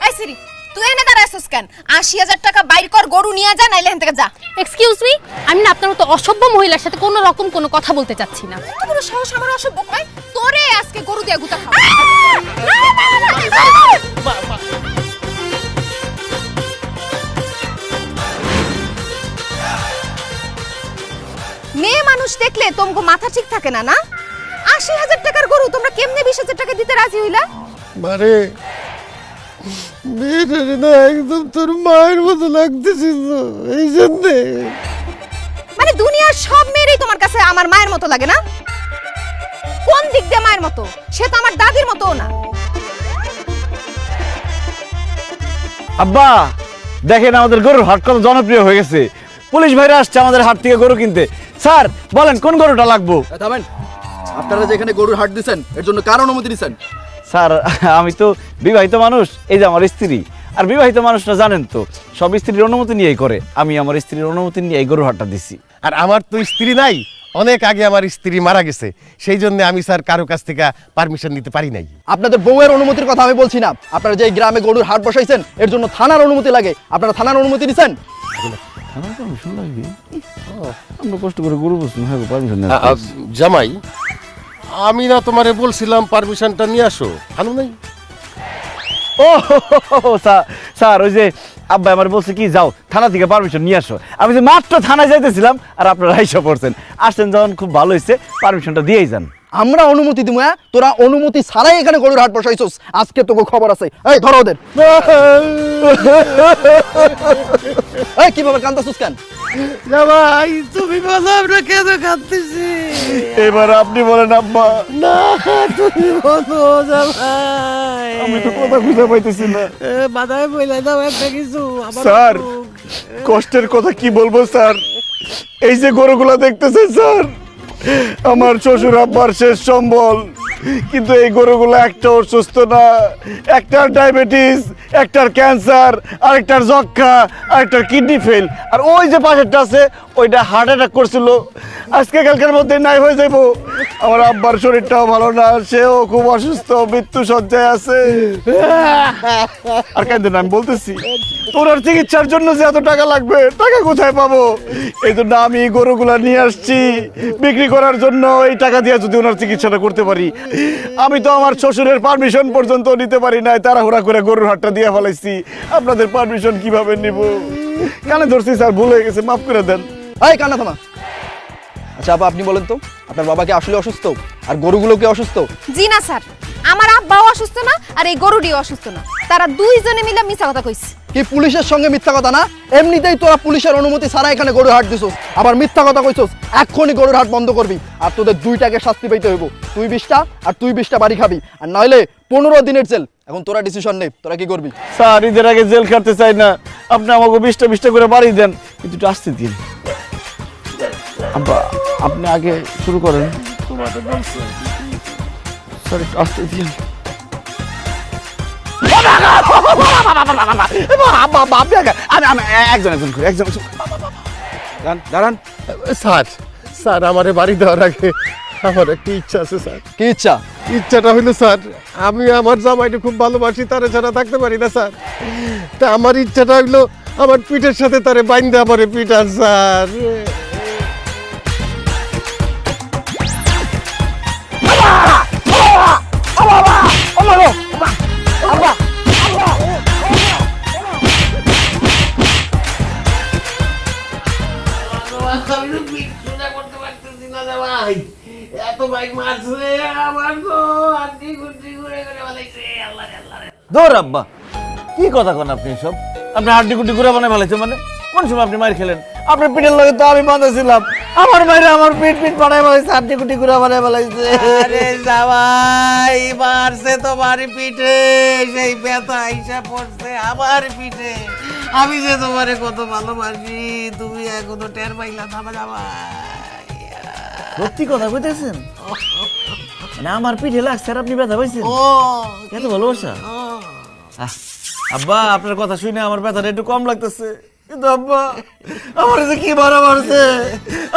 এই সিরি, তুই এনে দাঁড়াইছিস কেন? 80,000 টাকা বাইর কর, গরু নিয়ে যা, নাইলে এখান থেকে যা। এক্সকিউজ মি, আমি না আপনার মতো অসভ্য মহিলার সাথে কোনো রকম কোনো কথা বলতে চাচ্ছি না। এত বড় সাহস আমার অসভ্য কয়? তোরে আজকে গরু দিয়ে গুতা খাও। মেয়ে মানুষ দেখলে তোমাকে মাথা ঠিক থাকে না, না? 80,000 টাকার গরু তোমরা কেমনে 20,000 টাকা দিতে রাজি হইলা? মারে, মেয়েটা না একদম তোর মায়ের মতো লাগতেছিল, এই জন্যে। মানে দুনিয়ার সব মেয়েরই তোমার কাছে আমার মায়ের মতো লাগে না? কোন দিক দিয়ে মায়ের মতো? সে তো আমার দাদির মতোও না। আব্বা দেখেন আমাদের গরুর হাট কত জনপ্রিয় হয়ে গেছে। পুলিশ ভাইরা আসছে আমাদের হাট থেকে গরু কিনতে। স্যার বলেন কোন গরুটা লাগবো? থামেন, আপনারা যে এখানে গরুর হাট দিচ্ছেন এর জন্য কার অনুমতি দিচ্ছেন? স্যার আমি তো বিবাহিত মানুষ, এই যে আমার স্ত্রী, আর বিবাহিত মানুষরা জানেন তো সব স্ত্রীর অনুমতি নিয়েই করে। আমি আমার স্ত্রীর অনুমতি নিয়ে এই গরুর হাটটা দিছি। আর আমার তো স্ত্রী নাই, অনেক আগে আমার স্ত্রী মারা গেছে, সেই জন্য আমি স্যার কারো কাছ থেকে পারমিশন নিতে পারি নাই। আপনাদের বউয়ের অনুমতির কথা আমি বলছি না, আপনারা যে এই গ্রামে গরুর হাট বসাইছেন এর জন্য থানার অনুমতি লাগে, আপনারা থানার অনুমতি দিচ্ছেন? আমরা কষ্ট করে গরু বসছি, হ্যাঁ পারমিশন জামাই, আমি না তোমারে বলছিলাম পারমিশনটা নিয়ে আসো, আনো নাই? ও স্যার, ওই যে আব্বা আমার বলছে কি যাও থানা থেকে পারমিশন নিয়ে আসো। আমি যে মাত্র থানায় যাইতেছিলাম আর আপনারা আইসা পড়ছেন। আসছেন যখন খুব ভালো হয়েছে, পারমিশনটা দিয়েই যান। আমরা অনুমতি দিমু, হ্যাঁ? তোরা অনুমতি ছাড়াই এখানে গরুর হাট বসাইছস, আজকে তোকে খবর আছে। এই ধরো ওদের। এই কিভাবে কান্দাছস কেন? জামাই তুমি বলো আমরা কেন কাঁদতেছি? এবার আপনি বলেন আব্বা। না তুমি বলো জামাই। আমি তো কথা খুঁজে পাইতেছি না। বাধায় বইলা দাও একটা কিছু। স্যার, কষ্টের কথা কি বলবো স্যার, এই যে গরুগুলা দেখতেছেন স্যার, আমার শ্বশুর আব্বার শেষ সম্বল, কিন্তু এই গরুগুলো একটাও সুস্থ না। একটার ডায়াবেটিস, একটার ক্যান্সার, আরেকটার যক্ষা, আরেকটার কিডনি ফেল, আর ওই যে পাশেরটা আছে ওইটা হার্ট অ্যাটাক করছিল। আজকে কালকের মধ্যে নাই হয়ে যাব। আমার আব্বার শরীরটাও ভালো না, সেও খুব অসুস্থ, মৃত্যু সজ্জায় আছে। আর কেন আমি বলতেছি ওনার চিকিৎসার জন্য যে এত টাকা লাগবে, টাকা কোথায় পাবো? এই জন্য আমি এই গরুগুলা নিয়ে আসছি বিক্রি করার জন্য। এই টাকা দিয়ে যদি ওনার চিকিৎসাটা করতে পারি। আমি তো আমার শ্বশুরের পারমিশন পর্যন্ত নিতে পারি নাই, তাড়াহুড়া করে গরুর হাটটা দিয়ে ফেলাইছি। আপনাদের পারমিশন কিভাবে নিব? কানে ধরছি স্যার, ভুল হয়ে গেছে, মাফ করে দেন। এই কান্না থামা। আচ্ছা আপা, আপনি বলেন তো আপনার বাবা কি আসলে অসুস্থ আর গরুগুলো কি অসুস্থ? জি না স্যার, আমার আব্বাও অসুস্থ না আর এই গরুটিও অসুস্থ না। তারা দুইজনে মিলে মিথ্যা কথা কইছে। কি পুলিশের সঙ্গে মিথ্যা কথা না? এমনিতেই তোরা পুলিশের অনুমতি ছাড়া এখানে গরুর হাট দিছস, আবার মিথ্যা কথা কইছস। এক্ষুনি গরুর হাট বন্ধ করবি, আর তোদের দুইটাকে শাস্তি পাইতে হইব। তুই 20টা আর তুই 20টা বাড়ি খাবি, আর নইলে 15 দিনের জেল। এখন তোরা ডিসিশন নে, তোরা কি করবি? স্যার, ঈদের আগে জেল খাটতে চাই না, আপনি আমাকে 20টা করে বাড়ি দেন, কিন্তু একটু আসতে দিন। আব্বা, আপনি আগে শুরু করেন। স্যার একটু আসতে দিন। দাঁড়ান স্যার, স্যার আমারে বাড়ি দেওয়ার আগে আমার একটা ইচ্ছা আছে স্যার। কি ইচ্ছা? ইচ্ছাটা হইলো স্যার, আমি আমার জামাইকে খুব ভালোবাসি, তারে ছাড়া থাকতে পারি না স্যার। তা আমার ইচ্ছাটা হইলো আমার পিঠের সাথে তারে বাইন্দে আমারে পিঠার স্যার। দৌড় আব্বা, কি কথা কোন আপনি সব? আপনি হাড্ডি কুটি ঘুরে বানায় ফেলাইছে মানে? কোন সময় আপনি মার খেলেন? আপনার পিঠের লগে তো আমি বাঁধা ছিলাম। আমার মায়ের আমার পিঠ বানায় ফেলাইছে, হাড্ডি কুটি ঘুরে বানায় ফেলাইছে। আরে জামাই মারছে তোমার পিঠে, সেই ব্যথা আইসা পড়ছে আমার পিঠে। আমি যে তোমারে কত ভালোবাসি, তুমি এখনো টের পাইলা না জামাই। সত্যি কথা কইতেছেন? মানে আমার পিঠে লাগছে আর আপনি ব্যথা পাইছেন? ও এত ভালোবাসা? আব্বা, আপনার কথা শুনে আমার ব্যথাটা একটু কম লাগতেছে, কিন্তু আব্বা আমার যে কি মারা মারছে,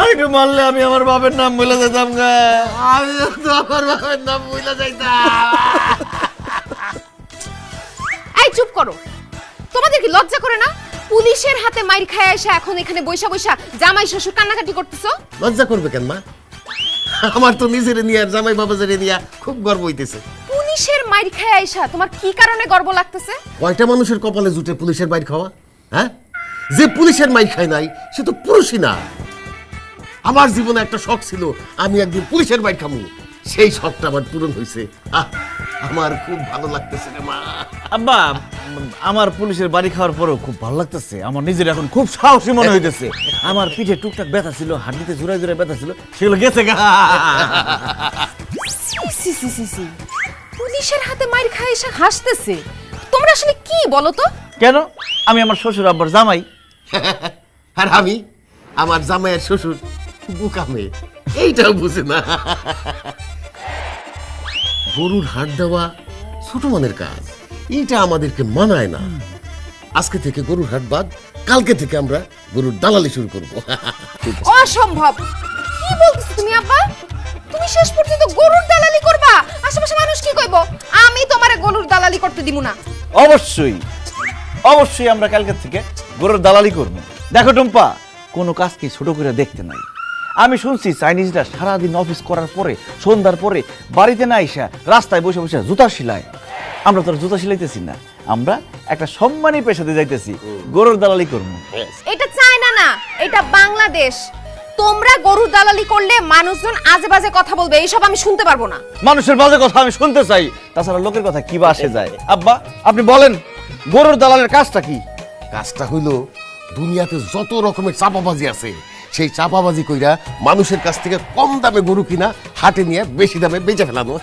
আর একটু মারলে আমি আমার বাপের নাম ভুলে যেতাম গা। আমি তো আমার বাবার নাম ভুলে যাইতাম। এই চুপ করো, তোমাদের কি লজ্জা করে না? পুলিশের হাতে মাইর খায় এসে এখন এখানে বৈশা বৈশা জামাই শ্বশুর কান্নাকাটি করতেছো। লজ্জা করবে কেন মা? আমার তো নিজের নিয়ে আর জামাই বাবাজের নিয়ে খুব গর্ব হইতেছে। পুলিশের মাইর খায় আইসা তোমার কি কারণে গর্ব লাগতেছে? কয়টা মানুষের কপালে জুটে পুলিশের মাইর খাওয়া? হ্যাঁ, যে পুলিশের মাইর খায় নাই সে তো পুরুষই না। আমার জীবনে একটা শখ ছিল আমি একদিন পুলিশের মাইর খামু, সেই শখটা আমার পূরণ হয়েছে। আমার খুব ভালো লাগতেছে রে মা। আব্বা, আমার পুলিশের বাড়ি খাওয়ার পরেও খুব ভালো লাগতেছে। আমার নিজের এখন খুব সাহসী মনে হইতেছে। আমার পিঠে টুকটাক ব্যথা ছিল, হাড্ডিতে জোড়ায় জোড়ায় ব্যথা ছিল, সেগুলো গেছে গা। পুলিশের হাতে মাইর খায় এসে হাসতেছে। তোমরা আসলে কি বলো তো? কেন? আমি আমার শ্বশুর আব্বার জামাই। আর আমি আমার জামাইয়ের শ্বশুর বুকা মেয়ে, এইটাও বুঝে না। গরুর হাট দেওয়া ছোট মনের কাজ, এইটা আমাদেরকে মানায় না। আজকে থেকে গরুর হাট বাদ, কালকে থেকে আমরা গরুর দালালি শুরু করবো। অসম্ভব! কি বলতেছো তুমি আব্বা? তুমি শেষ পর্যন্ত গরুর দালালি করবা? আশেপাশে মানুষ কি কইবো? আমি তোমারে গরুর দালালি করতে দিব না। অবশ্যই অবশ্যই আমরা কালকে থেকে গরুর দালালি করব। দেখো টুম্পা, কোনো কাজকে ছোট করে দেখতে নাই। আমি শুনছি চাইনিজরা সারাদিন অফিস করার পরে সন্ধ্যার পরে বাড়িতে না আইসা রাস্তায় বসে বসে জুতা সিলায়। আমরা তো আর জুতা সিলাইতেছি না, আমরা একটা সম্মানী পেশাতে যাইতেছি, গরুর দালালি করবো। এটা চায়না না, এটা বাংলাদেশ। তোমরা গরুর দালালি করলে মানুষজন আজে বাজে কথা বলবে, এইসব আমি শুনতে পারবো না। মানুষের বাজে কথা আমি শুনতে চাই, তাছাড়া লোকের কথা কি বা আসে যায়? আব্বা আপনি বলেন গরুর দালালের কাজটা কি? কাজটা হইল দুনিয়াতে যত রকমের চাপাবাজি আছে সেই চাপাবাজি কইরা মানুষের কাছ থেকে কম দামে গরু কিনা হাটে নিয়ে বেশি দামে বেচে ফেলানো।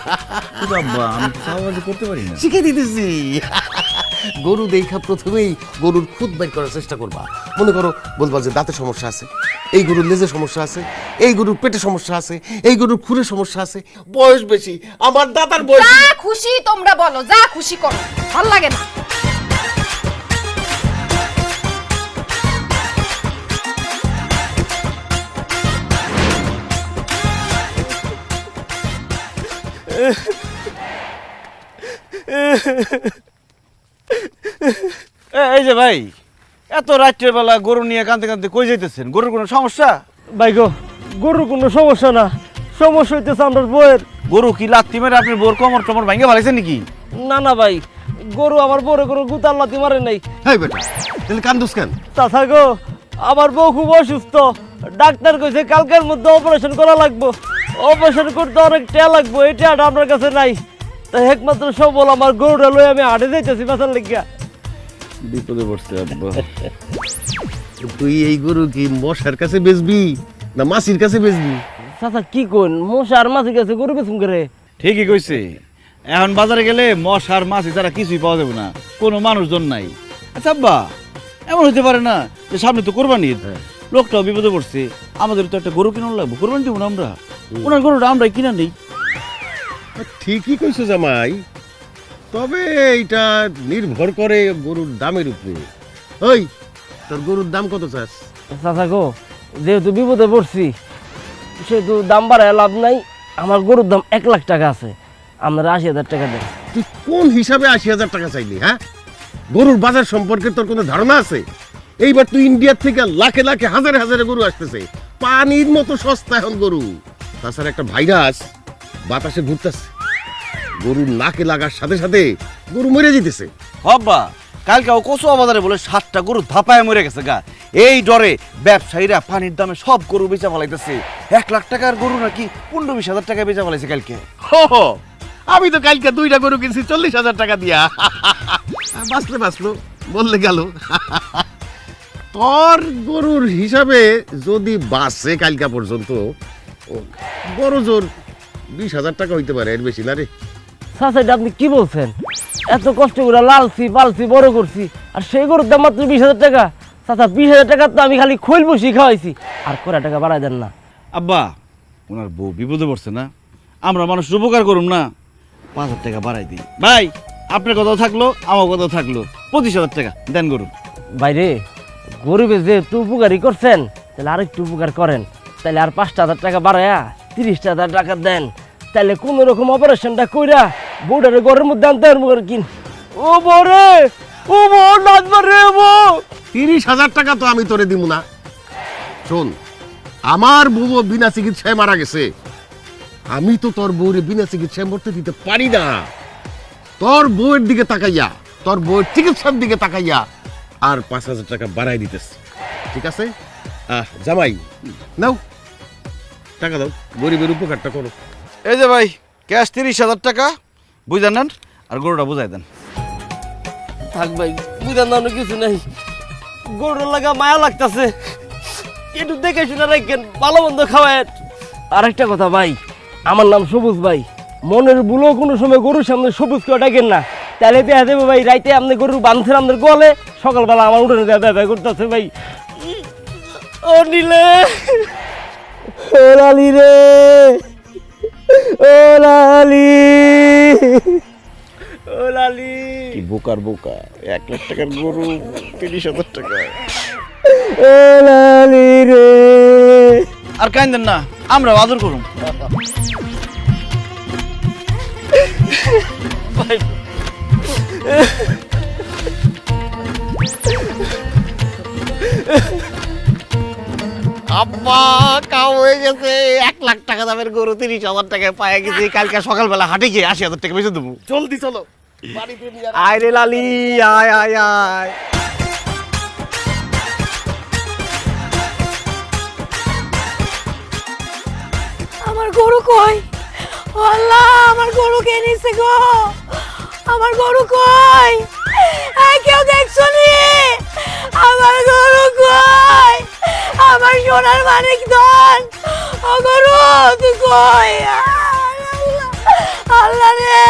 কিন্তু আব্বা আমি চাপাবাজি করতে পারি না। শিখে দিতেছি। গরু দেখা প্রথমেই গরুর খুদ বের করার চেষ্টা করবা। মনে করো বলবা যে দাঁতের সমস্যা আছে, এই গরুর লেজে সমস্যা আছে, এই গরুর পেটে সমস্যা আছে, এই গরুর খুরে সমস্যা আছে, বয়স বেশি, আমার দাদার বয়স। যা খুশি তোমরা বলো, যা খুশি করো, ভাল লাগে না। এই যে ভাই, এত রাত্রের বেলা গরু নিয়ে কাঁদতে কাঁদতে কই যাইতেছেন? গরুর কোনো সমস্যা? ভাই গো, গরুর কোনো সমস্যা না, সমস্যা হইতেছে আমার বউয়ের। গরু কি লাত্তি মেরে আপনি বোর কোমর টমর ভাঙে ফেলাইছেন নাকি? না না ভাই, গরু আমার বউরে কোনো গুতার লাথি মারে নাই। হেই বেটা, তাহলে কান্দুস কেন? চাচা গো, আমার বউ খুব অসুস্থ, ডাক্তার কইছে কালকের মধ্যে অপারেশন করা লাগবো। অপারেশন করতে অনেক টাকা লাগবো, এই টাকাটা আপনার কাছে নাই। তাই একমাত্র সবল আমার গরুটা লই আমি হাটে যাইতেছি বেচার লাগিয়া। বিপদে পড়ছে আব্বা। তুই এই গরু কি মশার কাছে বেচবি না মাসির কাছে বেচবি? চাচা কি কোন, মশা আর মাছি গেছে গরু বেচুম করে। ঠিকই কইছে, এখন বাজারে গেলে মশা আর মাছ ছাড়া কিছুই পাওয়া যাবে না, কোনো মানুষজন নাই। আচ্ছা আব্বা, এমন হইতে পারে না যে সামনে তো কোরবানি ঈদ, লোকটাও বিপদে পড়ছে, আমাদের তো একটা গরু কিনা লাগবে, কোরবানি দিব না আমরা, ওনার গরুটা আমরা কিনা নেই। ঠিকই কইছো জামাই, তবে এটা নির্ভর করে গরুর দামের উপরে। ওই তোর গরুর দাম কত চাস? চাচা গো, যেহেতু বিপদে পড়ছি সেহেতু দাম বাড়ায় লাভ নাই। আমার গরুর দাম 1 লাখ টাকা আছে, আপনারা 80,000 টাকা দেন। তুই কোন হিসাবে 80,000 টাকা চাইলি? হ্যাঁ, গরুর বাজার সম্পর্কে তোর কোনো ধারণা আছে? এইবার তুই ইন্ডিয়ার থেকে লাখে লাখে হাজারে হাজারে গরু আসতেছে, পানির মতো সস্তা এখন গরু। তাছাড়া একটা ভাইরাস বাতাসে ঘুরতেছে, গরুর নাকে লাগার সাথে সাথে গরু মরে যেতেছে। আব্বা কালকে ও কচুয়া বাজারে বলে 7টা গরু ধাপায় মরে গেছে গা। এই ডরে ব্যবসায়ীরা পানির দামে সব গরু বেচা ফেলাইতেছে। 1 লাখ টাকার গরু নাকি 15-20 টাকা বেচা ফেলাইছে কালকে। আমি তো কালকে 2টা গরু কিনছি 40,000 টাকা দিয়া। বাঁচলো বললে গেল। তোর গরুর হিসাবে যদি বাঁচে কালকা পর্যন্ত বড় জোর 20,000 টাকা হইতে পারে, এর বেশি না রে। চাচা এটা আপনি কি বলছেন? এত কষ্ট করে লালছি পালছি বড় করছি, আর সেই গরুর দাম মাত্র 20,000 টাকা। চাচা 20,000 টাকা তো আমি খালি খৈল বসি খাওয়াইছি, আর কটা টাকা বাড়াই দেন না। আব্বা ওনার বউ বিপদে পড়ছে না, আমরা মানুষ উপকার করুম না, 5,000 টাকা বাড়াই দিই। ভাই আপনার কথাও থাকলো আমার কথাও থাকলো, 25,000 টাকা দেন গরু। বাইরে গরিবে যেহেতু উপকারই করছেন, তাহলে আরেকটু উপকার করেন, তাহলে আর 5,000 টাকা বাড়ায়া 30,000 টাকা দেন, তাহলে কোন রকম অপারেশনটা কইরা বউটারে ঘরের মধ্যে আনতে পারবো আর কি। ও বরে, ও বউ নাচবার রে বউ। 30,000 টাকা তো আমি তোরে দিব না। শোন, আমার বউ বিনা চিকিৎসায় মারা গেছে, আমি তো তোর বউরে বিনা চিকিৎসায় মরতে দিতে পারি না। তোর বউয়ের দিকে তাকাইয়া, তোর বউয়ের চিকিৎসার দিকে তাকাইয়া আর 5,000 টাকা বাড়াই দিতেছে, ঠিক আছে? জামাই নাও টাকা দাও, গরিবের উপকারটা করো। এই যে ভাই ক্যাশ 30,000 টাকা বুঝান নেন, আর গরুটা বুঝাই দেন। থাক ভাই, বুঝার নাম কিছু নাই, গরুর লাগা মায়া লাগতেছে, একটু দেখে শুনে রাখেন, ভালো মন্দ খাওয়ায়। আর একটা কথা ভাই, আমার নাম সবুজ ভাই, মনের ভুলও কোনো সময় গরুর সামনে সবুজ কেউ ডাকেন না, তাহলে দেখা দেবে ভাই রাইতে আপনি গরু বাঁধছেন আপনার গলে, সকালবেলা আমার উঠোনে দেওয়া ব্যবহার করতেছে ভাই। ও নীলে, ও লালি রে, ও লালি, ও লালি। কি বোকার বোকা, 1 লাখ টাকার গরু 30,000 টাকা। ও লালি রে। আর কাইন্দেন না, আমরা আদর করুম। আব্বা কাম হয়ে গেছে 1 লাখ টাকা দামের গরু 30,000 টাকায় পায়ে গেছি কালকে সকালবেলা হাটে গিয়ে 80,000 টাকা বেচে দেবো জলদি চলো বাড়িতে নিয়ে আয় রে লালি আয় আয় আয় আমার গরু কই? ও আল্লাহ, আমার গরু কে নিছে গো? আমার গরু কই? এই কেউ দেখছো নি? আমার গরু কই? আমার সোনার মানিক ধন, ও গরু তুই কই? আল্লাহ রে!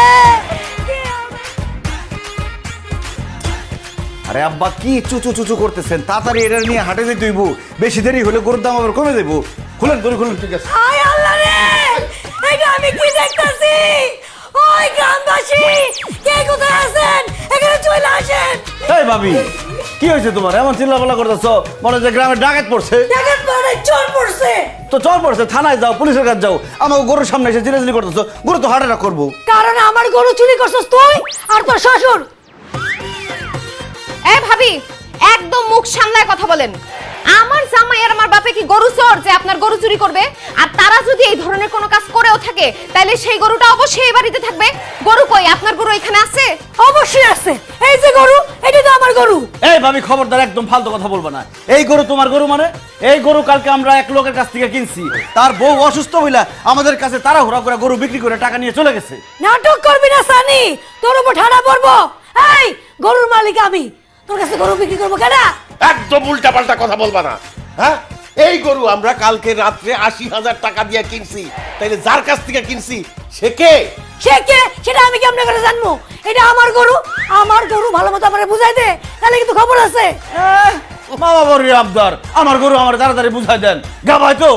আরে আব্বা কি চুচু চুচু করতেছেন? তাড়াতাড়ি এটা নিয়ে হাটে যেতে হইব, বেশি দেরি হলে গরুর দাম আবার কমে দেবো। খুলেন গরু খুলেন। ঠিক আছে। আয় আল্লাহ রে! এটা আমি কি দেখতাছি? ওই গ্রামবাসী কে কোথায় আছেন? এখানে চলে আসেন। এই ভাবি কি হয়েছে তোমার? এমন চিল্লাপাল্লা করতেছো, মনে হচ্ছে গ্রামে ডাকাত পড়ছে। ডাকাত পড়ে চোর পড়ছে। তো চল পড়ছে, থানায় যাও, পুলিশের কাছে যাও। আমাকে গরুর সামনে এসে চিল্লাচিল্লি করতেছো, গরু তো হাটেটা করবো। কারণ আমার গরু চুরি করছস তুই আর তোর শ্বশুর। এ ভাবি একদম মুখ সামলায় কথা বলেন। আমার জামাই আর আমার বাপে কি গরু চোর যে আপনার গরু চুরি করবে? আর তারা যদি এই ধরনের কোনো কাজ করেও থাকে তাহলে সেই গরুটা অবশ্যই এই বাড়িতে থাকবে। গরু কই? আপনার গরু এখানে আছে? অবশ্যই আছে। এই যে গরু, এটা তো আমার গরু। এই ভাবি খবরদার, একদম ফালতু কথা বলবা না। এই গরু তোমার গরু মানে? এই গরু কালকে আমরা এক লোকের কাছ থেকে কিনছি, তার বউ অসুস্থ হইলা আমাদের কাছে তাড়াহুড়া করে গরু বিক্রি করে টাকা নিয়ে চলে গেছে। নাটক করবি না সানি, তোর উপর ঠাড়া পড়বো। এই গরুর মালিক আমি, তোর কাছে গরু বিক্রি করবো কেন? একদম উল্টাপাল্টা কথা বলবা না। হ্যাঁ, এই গরু আমরা কালকে রাত্রে 80,000 টাকা দিয়ে কিনছি, তাইলে যার কাছ থেকে কিনছি সে কে? সে কে সেটা আমি কেমনে করে জানবো? এটা আমার গরু, আমার গরু ভালো মতো আমারে বুঝাই দে, তাহলে কিন্তু খবর আছে। মামা বড় আবদার, আমার গরু আমার তাড়াতাড়ি বুঝাই দেন। গাবাই তো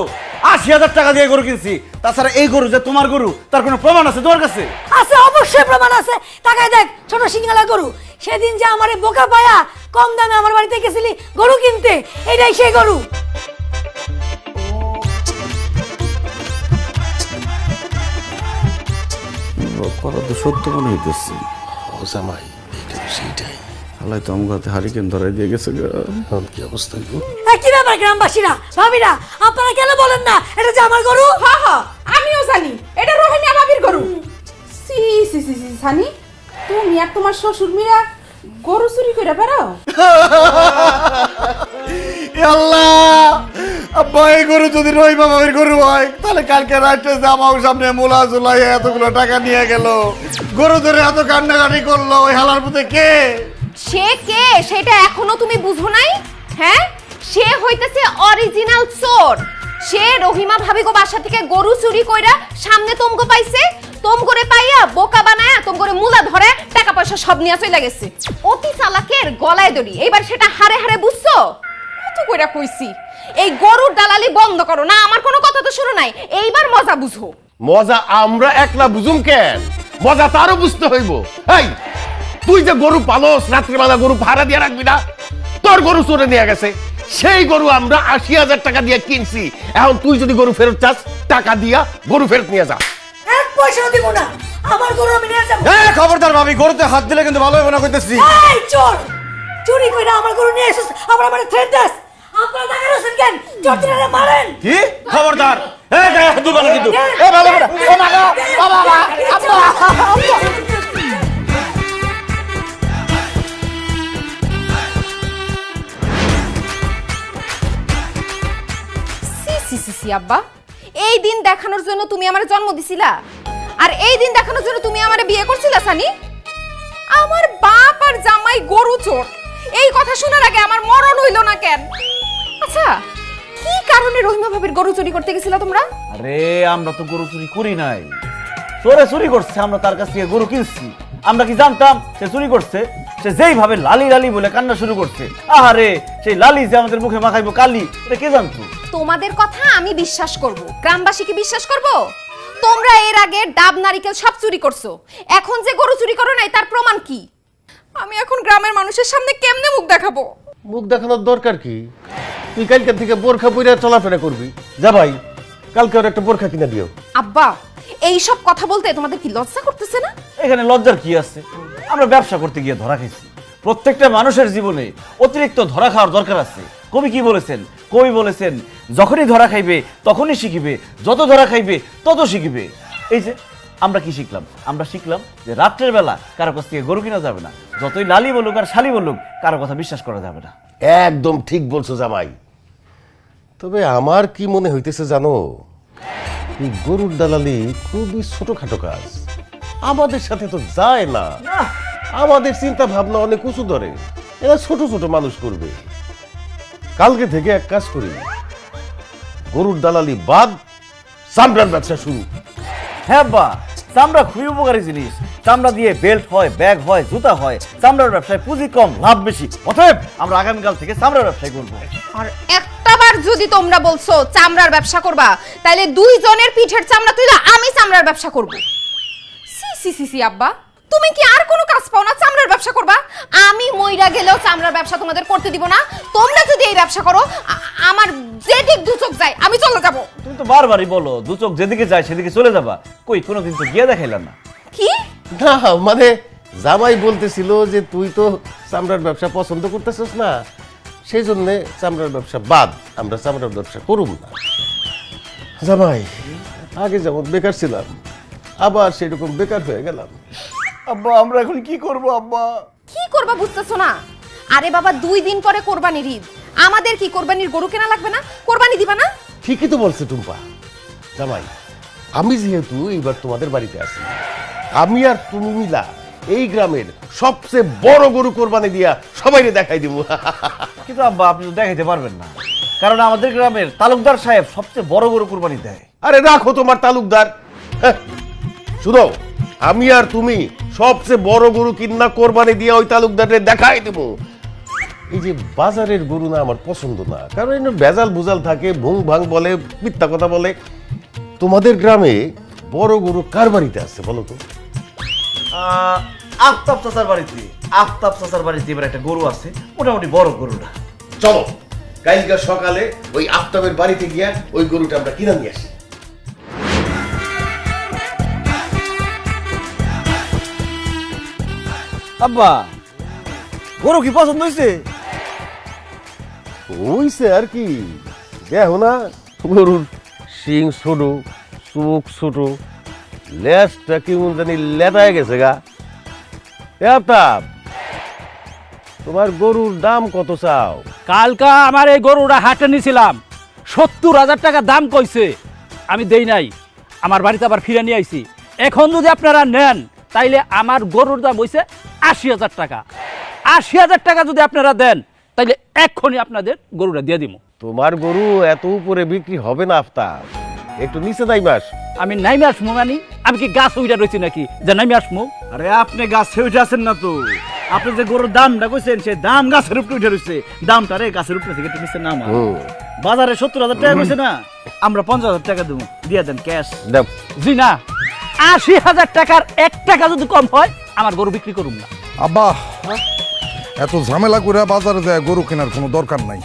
80,000 টাকা দিয়ে গরু কিনছি, তাছাড়া এই গরু যে তোমার গরু তার কোনো প্রমাণ আছে তোমার কাছে? আছে, অবশ্যই প্রমাণ আছে। তাকায় দেখ, ছোট সিংহালা গরু। সেদিন যে আমারে বোকা পায়া কম দামে আমার বাড়িতে গেছিলি গরু কিনতে, এটাই সেই গরু। কথা তো সত্য মনে হইতেছে। ও জামাই, এটা তো সেইটাই। হালাই তো আমার হাতে হারিকেন ধরাই দিয়ে গেছে। কি অবস্থা গো? কি ব্যাপার গ্রামবাসীরা, ভাবিরা, আপনারা কেন বলেন না এটা যে আমার গরু? হ্যাঁ হ্যাঁ আমিও জানি এটা রোহিণী ভাবির গরু। সি সি সি সি সানি, তুমি আর তোমার শ্বশুর মিরা গরু চুরি করে বেড়াও? আল্লাহ, আব্বা এই গরু যদি রহিমা বাবির গরু হয় তাহলে কালকে রাত্রে জামাও সামনে মোলা জুলাই এতগুলো টাকা নিয়ে গেল, গরু ধরে এত কান্নাকাটি করলো, ওই হালার পুতে কে? সে কে সেটা এখনো তুমি বুঝো নাই? হ্যাঁ, সে হইতেছে অরিজিনাল চোর। সে রহিমা ভাবিগো বাসা থেকে গরু চুরি কইরা সামনে তোমগো পাইছে, তোমগোরে পাইয়া বোকা বানায়া তোমগোরে মুলা ধরে টাকা পয়সা সব নিয়ে চলে গেছে। অতি চালাকের গলায় দড়ি, এইবার সেটা হারে হারে বুঝছো? কত কইরা কইছি এই গরুর দালালি বন্ধ করো না, আমার কোনো কথা তো শুরু নাই, এইবার মজা বুঝো। মজা আমরা একলা বুঝুম কেন? মজা তারও বুঝতে হইব। এই তুই যে গরু পালস, রাত্রিবেলা গরু ভাড়া দিয়ে রাখবি না? তোর গরু চোরে নিয়ে গেছে, সেই গরু আমরা 80,000 টাকা দিয়ে কিনছি। এখন তুই যদি গরু ফেরত চাস, টাকা দিয়া গরু ফেরত নিয়ে যা। এক পয়সাও দিব না, আমার গরু আমি নিয়ে যাবো। খবরদার ভাবি, গরুতে হাত দিলে কিন্তু ভালো হবে না কইতেছি। এই চোর, চুরি কইরা আমার গরু নিয়ে এসেছিস, আমার মানে থ্রেট দাস। আপনারা টাকা রয়েছেন কেন? চোরটিরা মারেন। কি খবরদার? এই গায়ে হাত দিবা না কিন্তু। এ ভালো করে, ও মা গো, ও বাবা, আব্বা, আব্বা। সি সি সি সি আব্বা, এই দিন দেখানোর জন্য তুমি আমার জন্ম দিছিলা, আর এই দিন দেখানোর জন্য তুমি আমারে বিয়ে করছিলা সানি? আমার বাপ আর জামাই গরু চোর, এই কথা শোনার আগে আমার মরণ হইল না কেন? আচ্ছা, কি কারণে রহিমা ভাবির গরু চুরি করতে গেছিলা তোমরা? আরে আমরা তো গরু চুরি করি নাই, চোরে চুরি করছে, আমরা তার কাছ থেকে গরু কিনছি। আমরা কি জানতাম সে চুরি করছে? সে যেই ভাবে লালি লালি বলে কান্না শুরু করছে, আহারে সেই লালি যে আমাদের মুখে মাখাইবো কালি, এটা কে জানতো? তোমাদের কথা আমি বিশ্বাস করব, গ্রামবাসী কি বিশ্বাস করব? তোমরা এর আগে ডাব নারিকেল সব চুরি করছো, এখন যে গরু চুরি করো নাই তার প্রমাণ কি? আমি এখন গ্রামের মানুষের সামনে কেমনে মুখ দেখাবো? মুখ দেখানোর দরকার কি? তুই কালকে থেকে বোরখা পরে চলাফেরা করবি। যা ভাই, কালকে ওর একটা বোরখা কিনে দিও। আব্বা, এই সব কথা বলতে তোমাদের কি লজ্জা করতেছে না? এখানে লজ্জার কি আছে? আমরা ব্যবসা করতে গিয়ে ধরা খাইছি। প্রত্যেকটা মানুষের জীবনে অতিরিক্ত ধরা খাওয়ার দরকার আছে। কবি কি বলেছেন? কবি বলেছেন যখনই ধরা খাইবে তখনই শিখিবে, যত ধরা খাইবে তত শিখিবে। এই যে আমরা কি শিখলাম? আমরা শিখলাম যে রাত্রের বেলা কারো কাছ থেকে গরু কিনা যাবে না, যতই লালি বলুক আর শালি বলুক কারো কথা বিশ্বাস করা যাবে না। একদম ঠিক বলছো জামাই। তবে আমার কি মনে হইতেছে জানো, এই গরুর দালালি খুবই ছোটখাটো কাজ, আমাদের সাথে তো যায় না। আমাদের চিন্তা ভাবনা অনেক উঁচু ধরে, এরা ছোট ছোট মানুষ করবে। কালকে থেকে এক কাজ করি, গরুর দালালি বাদ, চামড়ার ব্যবসা শুরু। হ্যাঁ বা, চামড়া খুবই উপকারী জিনিস। চামড়া দিয়ে বেল্ট হয়, ব্যাগ হয়, জুতা হয়। চামড়ার ব্যবসায় পুঁজি কম, লাভ বেশি। অতএব আমরা আগামীকাল থেকে চামড়ার ব্যবসায় করবো। আর একটাবার যদি তোমরা বলছো চামড়ার ব্যবসা করবা, তাহলে 2 জনের পিঠের চামড়া তুইলা আমি চামড়ার ব্যবসা করব। সি সি সি সি আব্বা, তুমি কি আর কোনো কাজ পাও না চামড়ার ব্যবসা করবা? আমি মইরা গেলেও চামড়ার ব্যবসা তোমাদের করতে দিব না। তোমরা যদি এই ব্যবসা করো, আমার যেদিক দু চোখ যায় আমি চলে যাব। তুমি তো বারবারই বলো দু চোখ যেদিকে যায় সেদিকে চলে যাবা, কই কোনোদিন তো গিয়ে দেখাইলাম না। কি না মানে জামাই বলতেছিল যে তুই তো চামড়ার ব্যবসা পছন্দ করতেছিস না, সেই জন্য চামড়ার ব্যবসা বাদ, আমরা চামড়ার ব্যবসা করুম না। জামাই, আগে যেমন বেকার ছিলাম আবার সেরকম বেকার হয়ে গেলাম। আব্বা আমরা এখন কি করব? আব্বা কি করবা বুঝতেছো না? আরে বাবা 2 দিন পরে কোরবানির ঈদ, আমাদের কি কোরবানির গরু কেনা লাগবে না? কোরবানি দিবা না? ঠিকই তো বলছে টুম্পা। জামাই, আমি যেহেতু এইবার তোমাদের বাড়িতে আছি, আমি আর তুমি মিলা এই গ্রামের সবচেয়ে বড় গরু কোরবানি দিয়া সবাইকে দেখাই দিব। কিন্তু আব্বা আপনি তো দেখাইতে পারবেন না, কারণ আমাদের গ্রামের তালুকদার সাহেব সবচেয়ে বড় গরু কুরবানি দেয়। আরে রাখো তোমার তালুকদার, শুনো আমি আর তুমি সবচেয়ে বড় গরু কিন্না কোরবানি দিয়ে ওই তালুকদারে দেখাই দেব। এই যে বাজারের গরু না আমার পছন্দ না, কারণ এর ভেজাল বুজাল থাকে, ভুং ভাং বলে, মিথ্যা কথা বলে। তোমাদের গ্রামে বড় গরু কার বাড়িতে আছে বলো তো? আফতাব চাচার বাড়িতে। আফতাব চাচার বাড়িতে এবার একটা গরু আছে, মোটামুটি বড় গরুটা। চলো কালকে সকালে ওই আফতাবের বাড়িতে গিয়া ওই গরুটা আমরা কিনে নিয়ে আসি। আব্বা গরু কি পছন্দ হয়েছে? হইছে আর কি, দেখো না গরুর শিং ছোট, চোখ ছোট, লেজটা কেমন জানি লেদায় গেছে গা। এ আফতাব, তোমার গরুর দাম কত চাও? কালকা আমার এই গরুটা হাটে নিয়েছিলাম, 70,000 টাকা দাম কইছে, আমি দেই নাই। আমার বাড়িতে আবার ফিরে নিয়ে আইছি। এখন যদি আপনারা নেন তাইলে আমার গরুর দাম হইছে 80,000 টাকা। 80,000 টাকা যদি আপনারা দেন তাইলে এক্ষুনি আপনাদের গরুটা দিয়ে দিব। তোমার গরু এত উপরে বিক্রি হবে না আফতাব, একটু নিচে নাই মাস। আমি নাইমে আসমু মানে? আমি কি গাছ উইটা রয়েছি নাকি যে নাইমে আসমু? আরে আপনি গাছে উঠে আছেন না তো, আপনি যে গরুর দামটা কইছেন সে দাম গাছের উপরে উঠে রয়েছে। দামটা রে গাছের উপরে থেকে একটু নিচে নামা। বাজারে 70,000 টাকা কইছে না, আমরা 50,000 টাকা দেবো, দিয়ে দেন ক্যাশ। জি না, 80,000 টাকার 1 টাকা যদি কম হয় আমার গরু বিক্রি করুন না। আব্বা এত ঝামেলা করে বাজারে যায় গরু কেনার কোনো দরকার নাই।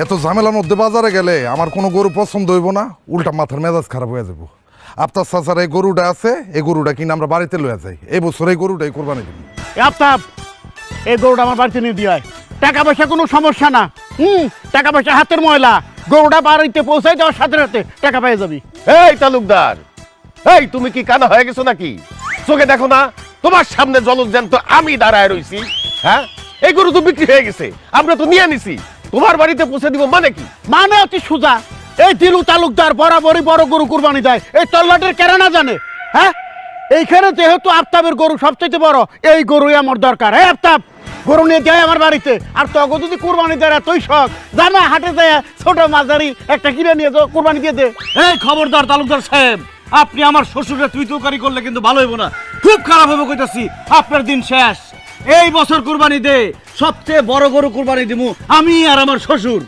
এত ঝামেলার মধ্যে বাজারে গেলে আমার কোনো গরু পছন্দ হইব না, উল্টা মাথার মেজাজ খারাপ হয়ে যাব। আপনার চাচার এই গরুটা আছে, এই গরুটা কিনে আমরা বাড়িতে লইয়া যাই, এই বছর এই গরুটাই কোরবানি দিব। আফতাব, এই গরুটা আমার বাড়িতে নিয়ে দিয়ে টাকা পয়সা কোনো সমস্যা না। টাকা পয়সা হাতের ময়লা, গরুটা বাড়িতে পৌঁছাই দেওয়ার সাথে সাথে টাকা পেয়ে যাবি। এই তালুকদার, এই তুমি কি কানা হয়ে গেছো নাকি? চোখে দেখো না তোমার সামনে জলজ্যান্ত আমি দাঁড়ায় রইছি। হ্যাঁ, এই গরু তো বিক্রি হয়ে গেছে, আমরা তো নিয়ে নিছি, তোমার বাড়িতে পৌঁছে দিব মানে কি? মানে অতি সোজা, এই দিলু তালুকদার বরাবরই বড় গরু কুরবানি দেয়, এই তল্লাটের কেরা না জানে? হ্যাঁ, এইখানে যেহেতু আফতাবের গরু সবচেয়ে বড়, এই গরুই আমার দরকার। এই আফতাব, গরু নিয়ে যায় আমার বাড়িতে। আর তখন যদি কুরবানি দেয় এতই শখ, জানা হাটে যায় ছোট মাঝারি একটা কিনে নিয়ে যাও, কুরবানি দিয়ে দে। এই খবরদার তালুকদার সাহেব, আপনি আমার শ্বশুরে তুই তুকারি করলে কিন্তু ভালো হইব না, খুব খারাপ হবে কইতাছি। আপনার দিন শেষ। এই বছর কুরবানি দে সবচেয়ে বড় গরু কুরবানি দিমু আমি আর আমার শ্বশুর।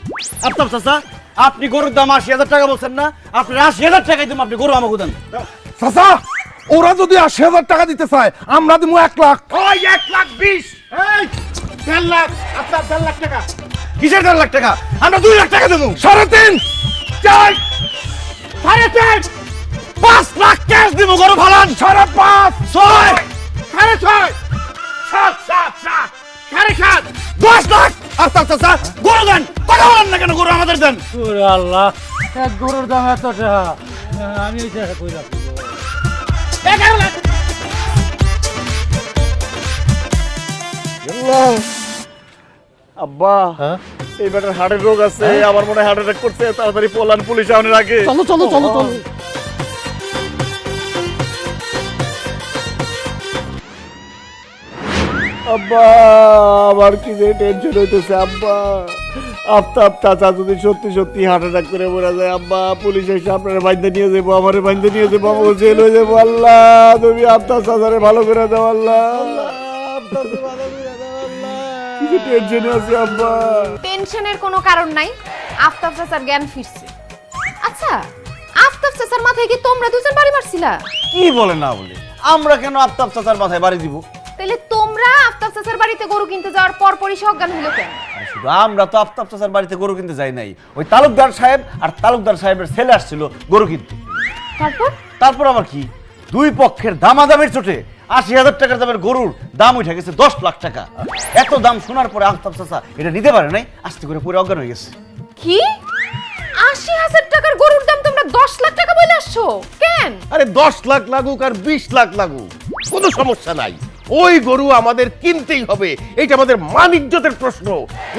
আফতাব চাচা, আপনি গরুর দাম 80,000 টাকা বলছেন না, আপনি 80,000 টাকাই দিমু, আপনি গরু আমাকে দেন। চাচা, ওরা যদি 80,000 টাকা দিতে চায় আমরা দিব 1 লাখ। ওই 1,20,000, এই 1.5 লাখ। আফতাব 1.5 লাখ টাকা। কিসের 1.5 লাখ টাকা? আমরা 2 লাখ টাকা দেবো। 3.5, 4, 4.5, 5 লাখ ক্যাশ দিব, গরু ফালান। 5.5, 6, 6.5, 7, 7, 7, 7.5, 10 লাখ। আফতাব চাচা গরু দেন, কথা বলেন না কেন? গরু আমাদের দেন। ওরে আল্লাহ, এক গরুর দাম এত টাকা, আমি এই টাকা কই রাখবো? আব্বা এই বেটার হার্টের রোগ আছে, আমার মনে হয় হার্ট অ্যাটাক করছে, তাড়াতাড়ি পোলান পুলিশ আউনের আগে। চলো চলো চলো চলো। আব্বা আমার কি যে টেনশন হইতেছে আব্বা। আফতাব চাচা যদি সত্যি সত্যি হার্ট অ্যাটাক করে মরে যায় আব্বা, পুলিশ এসে আপনারা বাইন্দা নিয়ে যাবো, আমারে বাইন্দা নিয়ে যাবো, আমাকে জেল হয়ে যাবো। আল্লাহ তুমি আফতাব চাচারে ভালো করে দাও আল্লাহ। কি টেনশনে আছে আব্বা। টেনশনের কোনো কারণ নাই, আফতাব চাচার জ্ঞান ফিরছে। আচ্ছা, আফতাব চাচার মাথায় কি তোমরা দুজন বাড়ি মারছিলা? কি বলে না বলে, আমরা কেন আফতাব চাচার মাথায় বাড়ি দিব? তাহলে তোমরা আফতাব চাচার বাড়িতে গরু কিনতে যাওয়ার পরপরই সজ্ঞান হলো কেন? শুধু আমরা তো আফতাব চাচার বাড়িতে গরু কিনতে যাই নাই, ওই তালুকদার সাহেব আর তালুকদার সাহেবের ছেলে আসছিল গরু কিনতে। তারপর আবার কি, দুই পক্ষের দামাদামির চোটে ৮০,০০০ টাকার দামের গরুর দাম উঠে গেছে ১০ লাখ টাকা। এত দাম শোনার পরে আফতাব চাচা এটা নিতে পারে নাই, আস্তে করে পুরো অজ্ঞান হয়ে গেছে। কি ৮০,০০০ টাকার গরুর দাম তোমরা ১০ লাখ টাকা বলে আসছো কেন? আরে ১০ লাখ লাগুক আর ২০ লাখ লাগুক, কোনো সমস্যা নাই। ওই গরু আমাদের কিনতেই হবে, এটা আমাদের মান ইজ্জতের প্রশ্ন।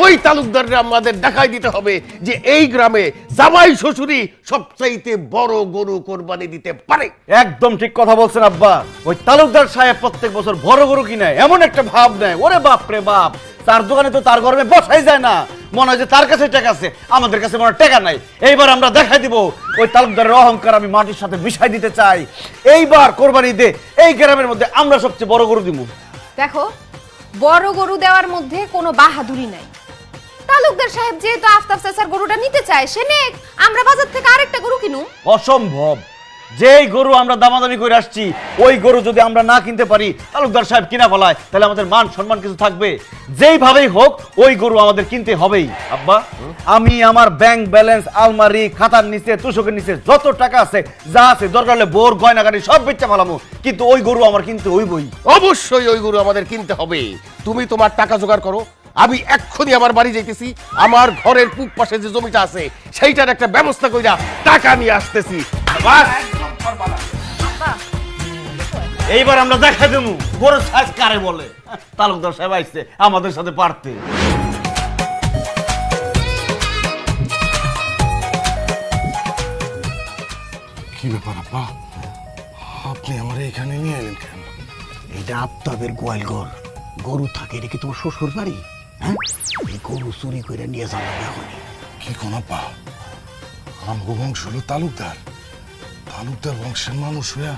ওই তালুকদাররা আমাদের দেখাই দিতে হবে যে এই গ্রামে জামাই শ্বশুরই সবচাইতে বড় গরু কোরবানি দিতে পারে। একদম ঠিক কথা বলছেন আব্বা। ওই তালুকদার সাহেব প্রত্যেক বছর বড় গরু কিনে এমন একটা ভাব নেয়, ওরে বাপ রে বাপ, তার দোকানে তো তার গরমে বসাই যায় না, মনে হয় যে তার কাছে টাকা আছে, আমাদের কাছে মনে হয় টাকা নাই। এইবার আমরা দেখাই দিব ওই তালুকদারের অহংকার আমি মাটির সাথে মিশাই দিতে চাই। এইবার কোরবানি দে এই গ্রামের মধ্যে আমরা সবচেয়ে বড় গরু দিব। দেখো, বড় গরু দেওয়ার মধ্যে কোনো বাহাদুরি নাই। তালুকদার সাহেব যেহেতু আফতাব চাচার গরুটা নিতে চায়, সে নেক, আমরা বাজার থেকে আরেকটা গরু কিনু। অসম্ভব, যেই গরু আমরা দামাদামি করে আসছি ওই গরু যদি আমরা না কিনতে পারি, তালুকদার সাহেব কিনা ফেলায়, তাহলে আমাদের মান সম্মান কিছু থাকবে? যেইভাবেই হোক ওই গরু আমাদের কিনতে হবেই। আব্বা, আমি আমার ব্যাংক ব্যালেন্স, আলমারি, খাতার নিচে, তুষকের নিচে যত টাকা আছে, যা আছে, দরকার হলে বোর গয়নাগাড়ি সব বেচে ফেলামু, কিন্তু ওই গরু আমার কিনতে হইবই। অবশ্যই ওই গরু আমাদের কিনতে হবে। তুমি তোমার টাকা জোগাড় করো, আমি এক্ষুনি আমার বাড়ি যাইতেছি, আমার ঘরের পূব পাশে যে জমিটা আছে সেইটার একটা ব্যবস্থা কইরা টাকা নিয়ে আসতেছি। বাস, এইবার আমরা দেখাই দেবো গরুর সাইজ কারে বলে। তালুকদার সাহেব আইছে আমাদের সাথে পারতে। কি ব্যাপার আব্বা, আপনি আমার এখানে নিয়ে এলেন কেন? এটা আফতাবের গোয়াল ঘর, গরু থাকে, এটা কি তোমার শ্বশুর বাড়ি? হ্যাঁ, এই গরু চুরি করে নিয়ে যাবো এখন। কি কোন আব্বা, আমগো বংশ হলো তালুকদার, তালুকদার বংশের মানুষ হইয়া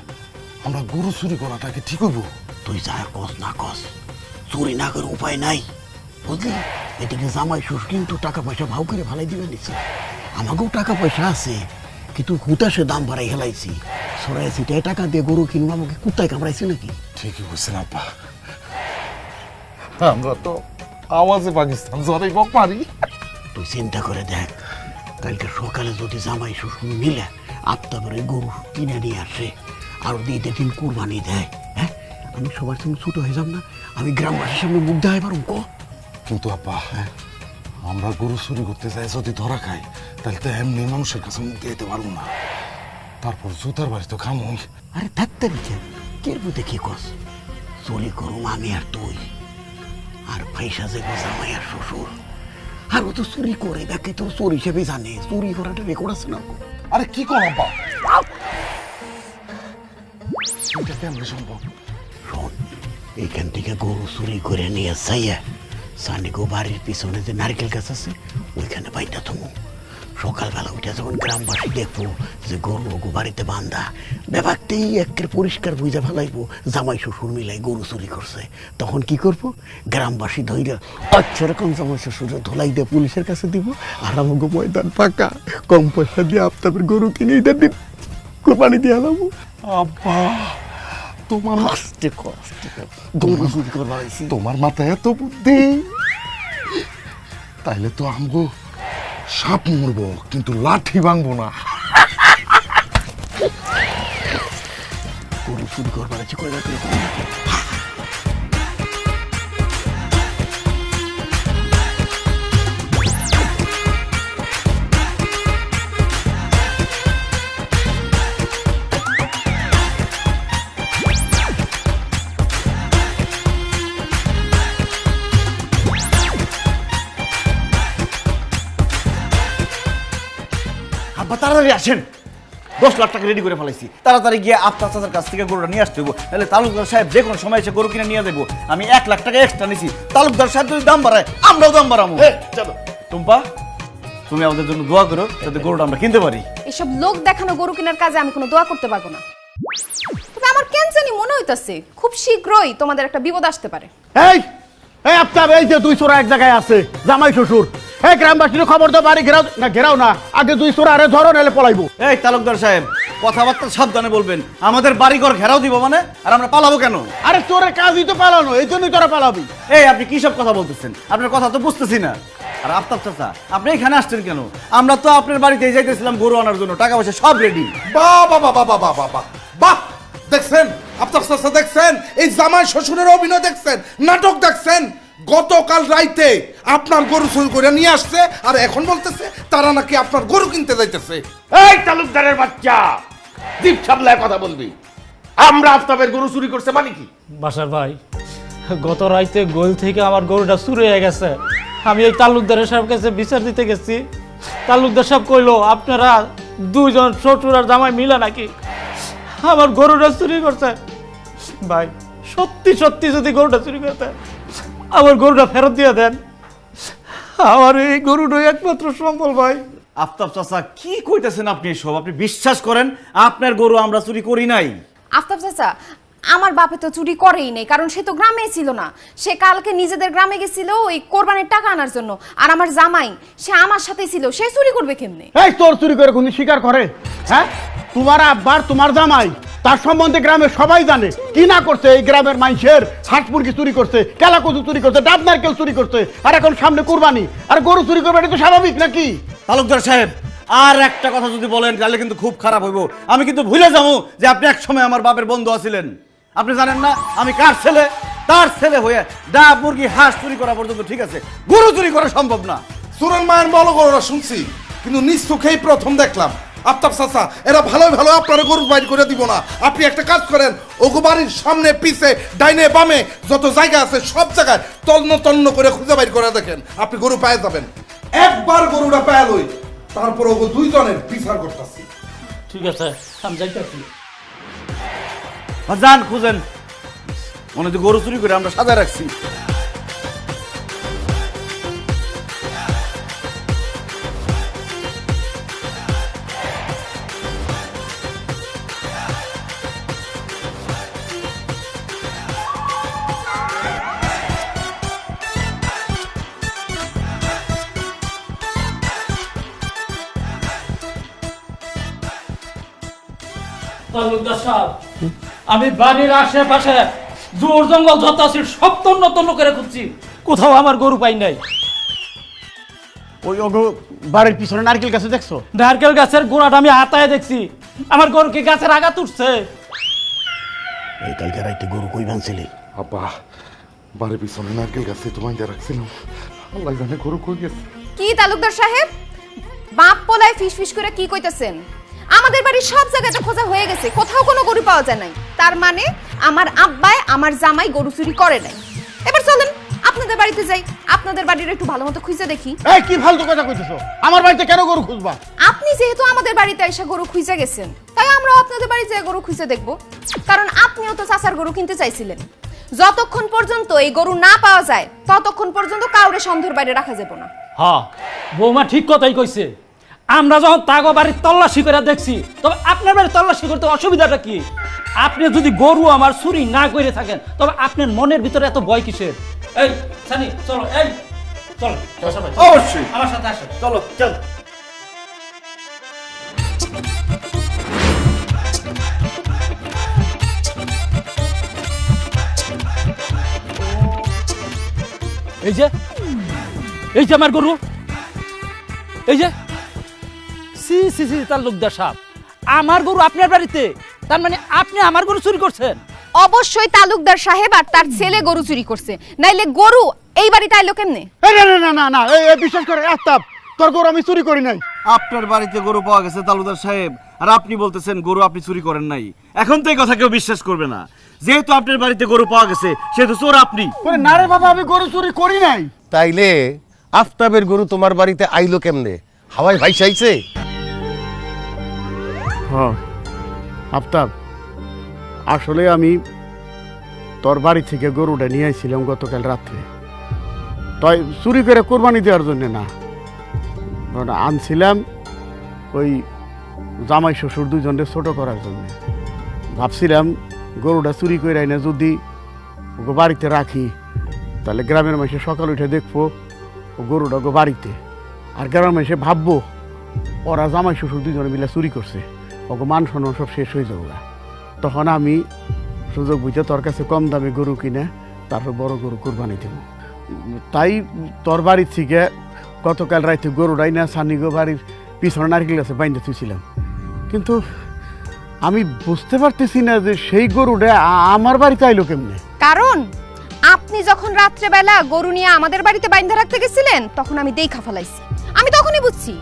আমরা গরু চুরি করাটাকে ঠিক হইব? তুই যা কস না কস, চুরি না করে উপায় নাই, বুঝলি? এদিকে জামাই শ্বশুর কিন্তু টাকা পয়সা ভাও করে ভালাই দিবে নিচ্ছে। আমাকেও টাকা পয়সা আছে, কিন্তু হুতাশে দাম বাড়াই হেলাইছি, সরাইছি, টাকা দিয়ে গরু কিনবো, আমাকে কুত্তায় কামড়াইছে নাকি? ঠিকই বলছেন আব্বা, আমরা তো আওয়াজে পাকিস্তান জরাই বক মারি। তুই চিন্তা করে দেখ, কালকে সকালে যদি জামাই শ্বশুর মিলে আফতাবের গরু কিনে নিয়ে আসে আর ঈদের দিন কুরবানি দেয়, হ্যাঁ, আমি সবার সঙ্গে ছোট হয়ে যাব না? আমি গ্রামবাসীর সামনে মুখ দেখাই পারুম ক? কিন্তু আব্বা, আমরা গরু চুরি করতে যাই যদি ধরা খাই, তাহলে তো এমনি মানুষের কাছে মুখ দিতে পারবো না, তারপর জুতার বাড়ি তো খাম হই। আরে থাকতে কের বুঝে কি কস? চুরি করুম আমি আর তুই, আর পয়সা যাবো জামাই আর শ্বশুর। আর ও তো চুরি করে, দেখে তোর চোর হিসেবে জানে, চুরি করাটা রেকর্ড আছে না? আরে কি কর আব্বা, এটা কেমন সম্ভব? শোন, এইখান থেকে গরু চুরি করে নিয়ে যাইয়া সানিগো বাড়ির পিছনে যে নারকেল গাছ আছে ওইখানে বাইটা থমু। সকালবেলা উঠে যখন গ্রামবাসী দেখবো যে গরু ওগো বাড়িতে বান্ধা, ব্যাপারটাই একের পরিষ্কার বুঝে ফেলাইবো জামাই শ্বশুর মিলাই গরু চুরি করছে, তখন কি করবো? গ্রামবাসী ধৈর্য আচ্ছা রকম জামাই শ্বশুর ধোলাই দিয়ে পুলিশের কাছে দিব, আর আমাকে ময়দান ফাঁকা, কম পয়সা দিয়ে আফতাবের গরু কিনে ঈদের দিন কোরবানি দিয়ে আলাবো। আব্বা, তোমার গরু চুরি করবা হয়েছি, তোমার মাথায় এত বুদ্ধি, তাইলে তো আমগো সাপ মরবো কিন্তু লাঠি ভাঙবো না। গরু চুরি করবা হয়েছি, কয়লা আব্বা তাড়াতাড়ি আসেন, 10 লাখ টাকা রেডি করে ফেলাইছি, তাড়াতাড়ি গিয়ে আফতাব চাচার কাছ থেকে গরুটা নিয়ে আসতে হইব, নাহলে তালুকদার সাহেব যে কোনো সময় এসে গরু কিনে নিয়ে দেবো। আমি 1 লাখ টাকা এক্সট্রা নিছি, তালুকদার সাহেব যদি দাম বাড়ায় আমরাও দাম বাড়াবো। চলো টুম্পা, তুমি আমাদের জন্য দোয়া করো যাতে গরুটা আমরা কিনতে পারি। এসব লোক দেখানো গরু কেনার কাজে আমি কোনো দোয়া করতে পারবো না। তবে আমার কেন জানি মনে হইতাছে খুব শীঘ্রই তোমাদের একটা বিপদ আসতে পারে। এই এই আফতাব, এই যে 2 চোরা এক জায়গায় আছে, জামাই শ্বশুর, এই গ্রামবাসীর খবর তো বাড়ি ঘেরাও না, ঘেরাও না, আগে 2 চোরা আরে ধরো, নাহলে পলাইবো। এই তালুকদার সাহেব, কথাবার্তা সাবধানে বলবেন। আমাদের বাড়িঘর ঘেরাও দিব মানে, আর আমরা পালাবো কেন? আরে চোরের কাজই তো পালানো, এই জন্যই তোরা পালাবি। এই আপনি কি সব কথা বলতেছেন? আপনার কথা তো বুঝতেছি না। আর আফতাব চাচা, আপনি এখানে আসছেন কেন? আমরা তো আপনার বাড়িতে যাইতেছিলাম গরু আনার জন্য, টাকা পয়সা সব রেডি। বাহ বাহ বাহ বাহ বাহ বাহ বাহ, দেখছেন আফতাব চাচা, দেখছেন এই জামাই শ্বশুরের অভিনয়, দেখছেন নাটক, দেখছেন গতকাল রাইতে আপনার গরু চুরি করে নিয়ে আসছে, আর এখন বলতেছে তারা নাকি আপনার গরু কিনতে যাইতেছে। এই তালুকদারের বাচ্চা, জিভ সামলায় কথা বলবি। আমরা আফতাবের গরু চুরি করছে মানে কি? বাসার ভাই, গত রাইতে গোল থেকে আমার গরুটা চুরি হয়ে গেছে। আমি এই তালুকদারের সাহেব কাছে বিচার দিতে গেছি। তালুকদার সাহেব কইলো আপনারা 2 জন শ্বশুর আর জামাই মিলে নাকি আমার গরুটা চুরি করছে। ভাই সত্যি সত্যি যদি গরুটা চুরি করতে, আমার গরুটা ফেরত দিয়ে দেন। আমার এই গরুটাই একমাত্র সম্বল ভাই। আফতাব চাচা, কি কইতেছেন আপনি এসব? আপনি বিশ্বাস করেন আপনার গরু আমরা চুরি করি নাই। আফতাব চাচা, আমার বাপে তো চুরি করেই নেই, কারণ সে তো গ্রামে ছিল না। সে কালকে নিজেদের গ্রামে গেছিল ওই কোরবানির টাকা আনার জন্য। আর আমার জামাই, সে আমার সাথেই ছিল, সে চুরি করবে কেমনে? এই তোর চুরি করে কোন স্বীকার করে? হ্যাঁ, তোমার আব্বার তোমার জামাই, তার সম্বন্ধে গ্রামের সবাই জানে কি না করছে। এই গ্রামের মানুষের হাঁস মুরগি চুরি করছে, কেলা কচু চুরি করছে, ডাব নারকেল চুরি করছে, আর এখন সামনে কুরবানি, আর গরু চুরি করবে, এটা তো স্বাভাবিক নাকি? তালুকদার সাহেব, আর একটা কথা যদি বলেন তাহলে কিন্তু খুব খারাপ হইব। আমি কিন্তু ভুলে যাবো যে আপনি এক সময় আমার বাপের বন্ধু আছিলেন। আপনি জানেন না আমি কার ছেলে? তার ছেলে হয়ে ডাব মুরগি হাঁস চুরি করা পর্যন্ত ঠিক আছে, গরু চুরি করা সম্ভব না। সুরেন মায়ের বলো গরুরা শুনছি, কিন্তু নিজ চোখেই প্রথম দেখলাম। আফতাব চাচা, এরা ভালো ভালো আপনার গরু বাইর করে দিব না। আপনি একটা কাজ করেন, ওগো বাড়ির সামনে পিছে ডাইনে বামে যত জায়গা আছে সব জায়গায় তন্ন তন্ন করে খুঁজে বাইর করে দেখেন, আপনি গরু পেয়ে যাবেন। একবার গরুটা পেয়ে লই, তারপর ওগো 2 জনের বিচার করতেছি। ঠিক আছে, আমি যাইতেছি। যান খুঁজেন, মনে হচ্ছে গরু চুরি করে আমরা সাজায় রাখছি। তালুকদার সাহেব, আমি বাড়ির আশেপাশে জোর জঙ্গল যত আছে সব তন্ন তন্ন করে খুঁজছি, কোথাও আমার গরু পাই নাই। ওই বাড়ির পিছনে নারকেল গাছে দেখছো? নারকেল গাছের গোড়াটা আমি হাতায় দেখছি, আমার গরু কি গাছের আঘাত উঠছে? এই কালকে রাইতে গরু কই ভাঙছিলি? আব্বা, বাড়ির পিছনে নারকেল গাছে তোমায় দিয়ে রাখছিলাম, আল্লাহ জানে গরু কই গেছে। কি তালুকদার সাহেব, বাপ পোলায় ফিস ফিস করে কি কইতেছেন? আমাদের বাড়ির সব জায়গাতে খোঁজা হয়ে গেছে, কোথাও কোনো গরু পাওয়া যায় নাই। তার মানে আমার আব্বাই আমার জামাই গরু চুরি করে নাই। এবার চলেন আপনাদের বাড়িতে যাই, আপনাদের বাড়ির একটু ভালো মতো খুঁজে দেখি। এই কি ফালতু কথা কইতেছো? আমার বাড়িতে কেন গরু খুঁজবা? আপনি যেহেতু আমাদের বাড়িতে এসে গরু খুঁজে গেছেন, তাই আমরাও আপনাদের বাড়িতে গরু খুঁজে দেখব। কারণ আপনিও তো চাচার গরু কিনতে চাইছিলেন। যতক্ষণ পর্যন্ত এই গরু না পাওয়া যায় ততক্ষণ পর্যন্ত কাউরে সন্দেহের বাইরে রাখা যাবে না। হ্যাঁ, বৌমা ঠিক কথাই কইছে। আমরা যখন তাগো বাড়ির তল্লাশি করে দেখছি, তবে আপনার বাড়ির তল্লাশি করতে অসুবিধাটা কি? আপনি যদি গরু আমার চুরি না করে থাকেন, তবে আপনার মনের ভিতরে এত ভয় কিসের? এই সানি, চলো, এই চলো, অবশ্যই আমার সাথে আসো, চলো চল। এই যে আমার গরু, এই যে সি সি সি তালুকদার সাহেব, আমার গরু আপনার বাড়িতে, তার মানে আপনি আমার গরু চুরি করছেন? অবশ্যই তালুকদার সাহেব আর তার ছেলে গরু চুরি করছে, নাইলে গরু এই বাড়িতে আইলো কেমনে? না না না না না, এই বিশ্বাস করে আফতাব, তোর গরু আমি চুরি করি নাই। আপনার বাড়িতে গরু পাওয়া গেছে তালুকদার সাহেব, আর আপনি বলতেছেন গরু আপনি চুরি করেন নাই। এখন তো এই কথা কেউ বিশ্বাস করবে না। যেহেতু আপনার বাড়িতে গরু পাওয়া গেছে, সেহেতু চোর আপনি। না রে বাবা, আমি গরু চুরি করি নাই। তাইলে আফতাবের গরু তোমার বাড়িতে আইলো কেমনে? হাওয়ায় ভাইসাইছে? হ্যাঁ আফতাব, আসলে আমি তোর বাড়ি থেকে গরুটা নিয়ে আইছিলাম গতকাল রাত্রে। তাই চুরি করে কোরবানি দেওয়ার জন্য না, ওটা আনছিলাম ওই জামাই শ্বশুর দুজনকে ছোট করার জন্য। ভাবছিলাম গরুটা চুরি করে এনে যদি ওকে বাড়িতে রাখি, তাহলে গ্রামের মানুষে সকাল উঠে দেখবো ও গরুটা ওকে বাড়িতে, আর গ্রামের মানুষে ভাববো ওরা জামাই শ্বশুর দুজনে মিলে চুরি করছে, ওকে মান সম্মান সব শেষ হয়ে যাবো। তখন আমি সুযোগ বুঝে তোর কাছে কম দামে গরু কিনে তারপর বড় গরু কোরবানি দেব। তাই তোর বাড়ির থেকে গতকাল রাইতে গরুটাই না সানিগো বাড়ির পিছনে নারকেল গাছে বাইন্ধে থুইছিলাম, কিন্তু আমি বুঝতে পারতেছি না যে সেই গরুটা আমার বাড়িতে আইলো কেমনে। কারণ আপনি যখন রাত্রেবেলা গরু নিয়ে আমাদের বাড়িতে বাইন্ধা রাখতে গেছিলেন, তখন আমি দেখা ফেলাইছি। আমি তখনই বুঝছি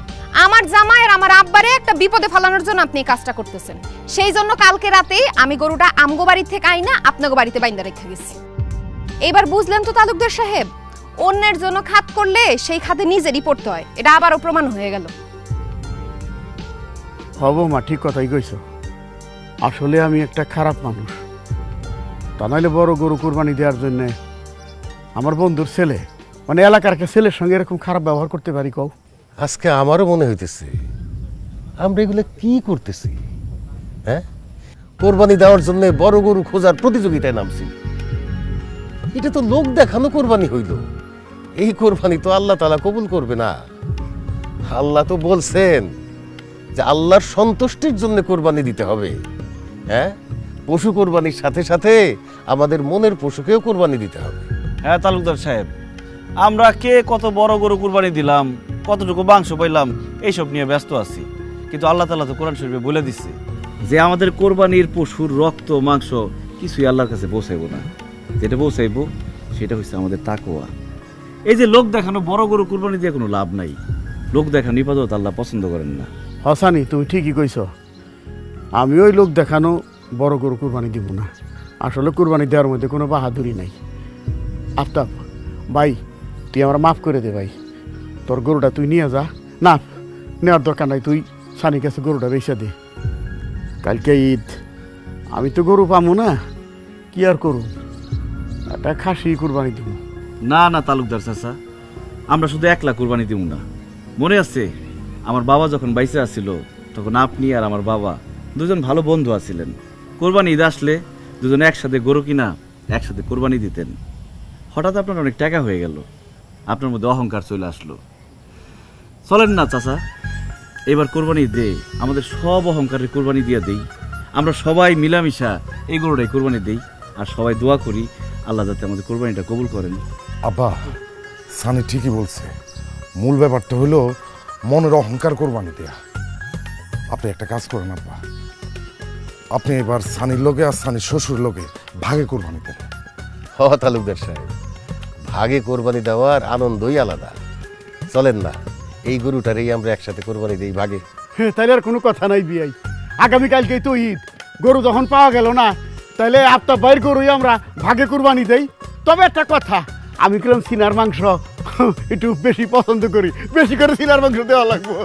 আমার জামাই আর আমার আব্বারে একটা বিপদে ফেলানোর জন্য আপনি এই কাজটা করতেছেন। সেই জন্য কালকে রাতেই আমি গরুটা আমগো বাড়ি থেকে আইনা আপনাগো বাড়িতে বাইন্ধা রেখে গেছি। এবার বুঝলেন তো তালুকদার সাহেব, অন্যের জন্য খাত করলে সেই খাতে নিজেরই পড়তে হয়, এটা আবারও প্রমাণ হয়ে গেল। হব মা, ঠিক কথাই কইছ। আসলে আমি একটা খারাপ মানুষ, তা নাহলে বড় গরু কোরবানি দেওয়ার জন্য আমার বন্ধুর ছেলে, মানে এলাকার একটা ছেলের সঙ্গে এরকম খারাপ ব্যবহার করতে পারি কও? আজকে আমারও মনে হইতেছে আমরা এগুলো কি করতেছি। হ্যাঁ, কোরবানি দেওয়ার জন্য বড় গরু খোঁজার প্রতিযোগিতায় নামছি। এটা তো লোক দেখানো কোরবানি হইল। এই কোরবানি তো আল্লাহ তাআলা কবুল করবে না। আল্লাহ তো বলছেন যে আল্লাহর সন্তুষ্টির জন্য কোরবানি দিতে হবে। হ্যাঁ, পশু কোরবানির সাথে সাথে আমাদের মনের পশুকেও কোরবানি দিতে হবে। হ্যাঁ তালুকদার সাহেব, আমরা কে কত বড় গরু কুরবানি দিলাম, কতটুকু মাংস পাইলাম, এইসব নিয়ে ব্যস্ত আছি। কিন্তু আল্লাহ তাআলা তো কোরআন শরীফে বলে দিচ্ছে যে আমাদের কোরবানির পশুর রক্ত মাংস কিছুই আল্লাহর কাছে পৌঁছাইব না। যেটা পৌঁছাইব সেটা হচ্ছে আমাদের তাকওয়া। এই যে লোক দেখানো বড় গরু কুরবানি দিয়ে কোনো লাভ নাই। লোক দেখানো ইবাদত আল্লাহ পছন্দ করেন না। হাসানি, তুমি ঠিকই কইছ। আমি ওই লোক দেখানো বড় গরু কুরবানি দিব না। আসলে কুরবানি দেওয়ার মধ্যে কোনো বাহাদুরি নাই। আফতাব ভাই, তুই আমার মাফ করে দে ভাই। তোর গরুটা তুই নিয়ে যা। না, নেওয়ার দরকার নাই, তুই সানির কাছে গরুটা বেচে দে। কালকে ঈদ, আমি তো গরু পাবো না, কি আর করু, একটা খাসি কুরবানি দিব। না না তালুকদার চাচা, আমরা শুধু একলা কুরবানি দিব না। মনে আছে আমার বাবা যখন বাইসে আসছিল, তখন আপনি আর আমার বাবা দুজন ভালো বন্ধু আছিলেন। কোরবানি ঈদ আসলে দুজন একসাথে গরু কিনা একসাথে কোরবানি দিতেন। হঠাৎ আপনার অনেক টাকা হয়ে গেল, আপনার মধ্যে অহংকার চলে আসলো। চলেন না চাচা, এবার কোরবানি দে আমাদের সব অহংকারের কোরবানি দিয়ে দেই। আমরা সবাই মিলামিশা এই গরুটাই কোরবানি দেই, আর সবাই দোয়া করি আল্লাহ যাতে আমাদের কোরবানিটা কবুল করেন। আব্বা, সানি ঠিকই বলছে। মূল ব্যাপারটা হলো মনের অহংকার কোরবানি দেয়া। আপনি একটা কাজ করেন আব্বা, আপনি এবার সানির লোকে আর সানির শ্বশুর লোকে ভাগে কোরবানি দেন। হ তালুকদার সাহেব, ভাগে কোরবানি দেওয়ার আনন্দই আলাদা। চলেন না, এই গরুটারই আমরা একসাথে কোরবানি দিই ভাগে। হ্যাঁ, তাহলে আর কোনো কথা নাই বিয়াই। আগামীকালকেই তো ঈদ, গরু যখন পাওয়া গেল না, তাহলে আফতাব ভাইয়ের গরুই আমরা ভাগে কুরবানি দেই। তবে একটা কথা, আমি কিরম সিনার মাংস একটু বেশি পছন্দ করি, বেশি করে সিনার মাংস দেওয়া লাগবো।